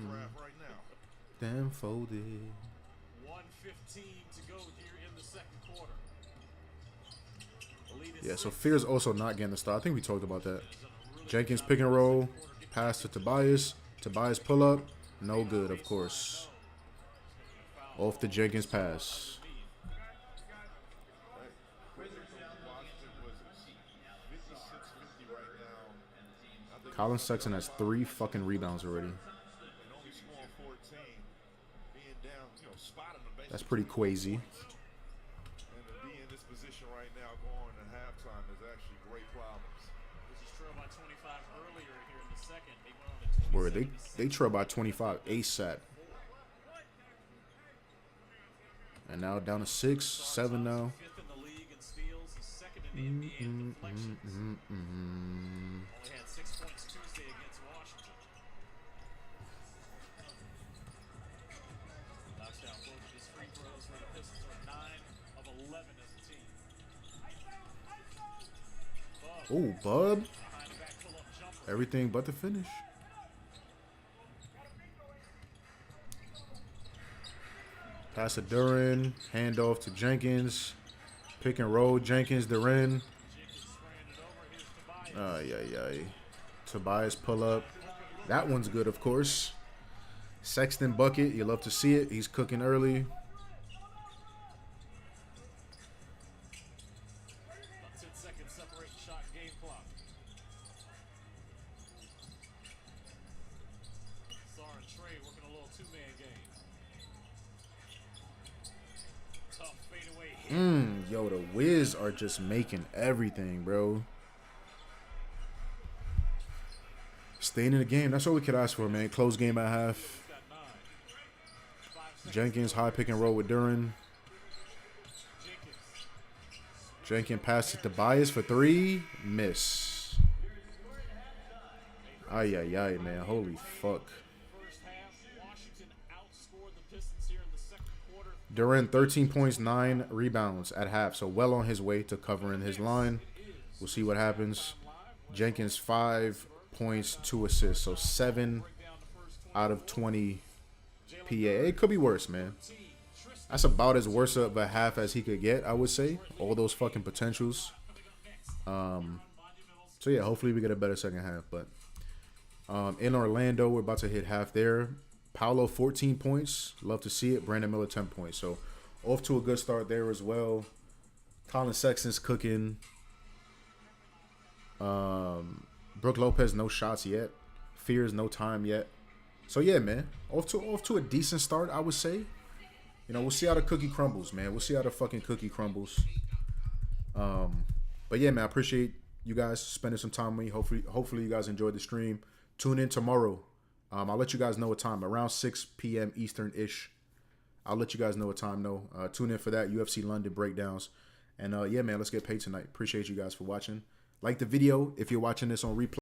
S2: Draft right now.
S1: Damn folded.
S3: 1:15 to go here in the second quarter. The lead is
S1: Yeah, so
S3: 6.
S1: Fear's also not getting the start. I think we talked about that. Jenkins pick and roll. Pass to Tobias. Tobias pull up. No good, of course. Off the Jenkins pass. Colin Sexton has 3 fucking rebounds already.
S2: And only scoring 14. Being down, spotting the
S1: That's pretty crazy.
S2: And to be in this position right now going to halftime is actually great problems.
S3: Wizards trailed by 25 earlier here in the second. They went on to 27.
S1: Where they trail by 25 ASAP. And now down to 6, 7 now.
S3: 5th in the league in steals, he's 2nd in the NBA in deflections. Only had 6 points Tuesday against Washington. Knocks down both of his free throws for the Pistons are 9 of 11 as a team.
S1: Oh, Bub.
S3: Behind the back pull-up jumper.
S1: Everything but the finish. Pass to Duran. Handoff to Jenkins. Pick and roll. Jenkins, Duran. Ay. Tobias pull up. That one's good, of course. Sexton bucket. You love to see it. He's cooking early.
S3: About 10 seconds separate shot game clock. Sar and Trey working a little 2-man game. Tough fadeaway hit.
S1: Yo, the Wiz are just making everything, bro. Staying in the game. That's all we could ask for, man. Close game at half.
S3: Got 9. 5 seconds.
S1: Jenkins high pick and roll with Duran.
S3: Jenkins.
S1: Jenkins pass to Tobias for 3. Miss. Ay, man. Holy fuck.
S3: First half, Washington outscored the Pistons here in the second quarter.
S1: Duran, 13 points, 9 rebounds at half. So well on his way to covering his line. We'll see what happens. Jenkins, 5 points, 2 assists. So 7 out of 20 PA. It could be worse, man. That's about as worse of a half as he could get, I would say. All those fucking potentials.
S3: Coming up next.
S1: So yeah, hopefully we get a better second half. But in Orlando, we're about to hit half there. Paolo 14 points, love to see it. Brandon Miller 10 points. So off to a good start there as well. Colin Sexton's cooking. Brook Lopez no shots yet. Fears no time yet. So yeah, man, off to a decent start, I would say. You know, we'll see how the cookie crumbles, man. We'll see how the fucking cookie crumbles. But yeah, man, I appreciate you guys spending some time with me. Hopefully you guys enjoyed the stream. Tune in tomorrow. I'll let you guys know what time, around 6 p.m. Eastern-ish. I'll let you guys know what time, though. Tune in for that, UFC London breakdowns. And yeah, man, let's get paid tonight. Appreciate you guys for watching. Like the video if you're watching this on replay.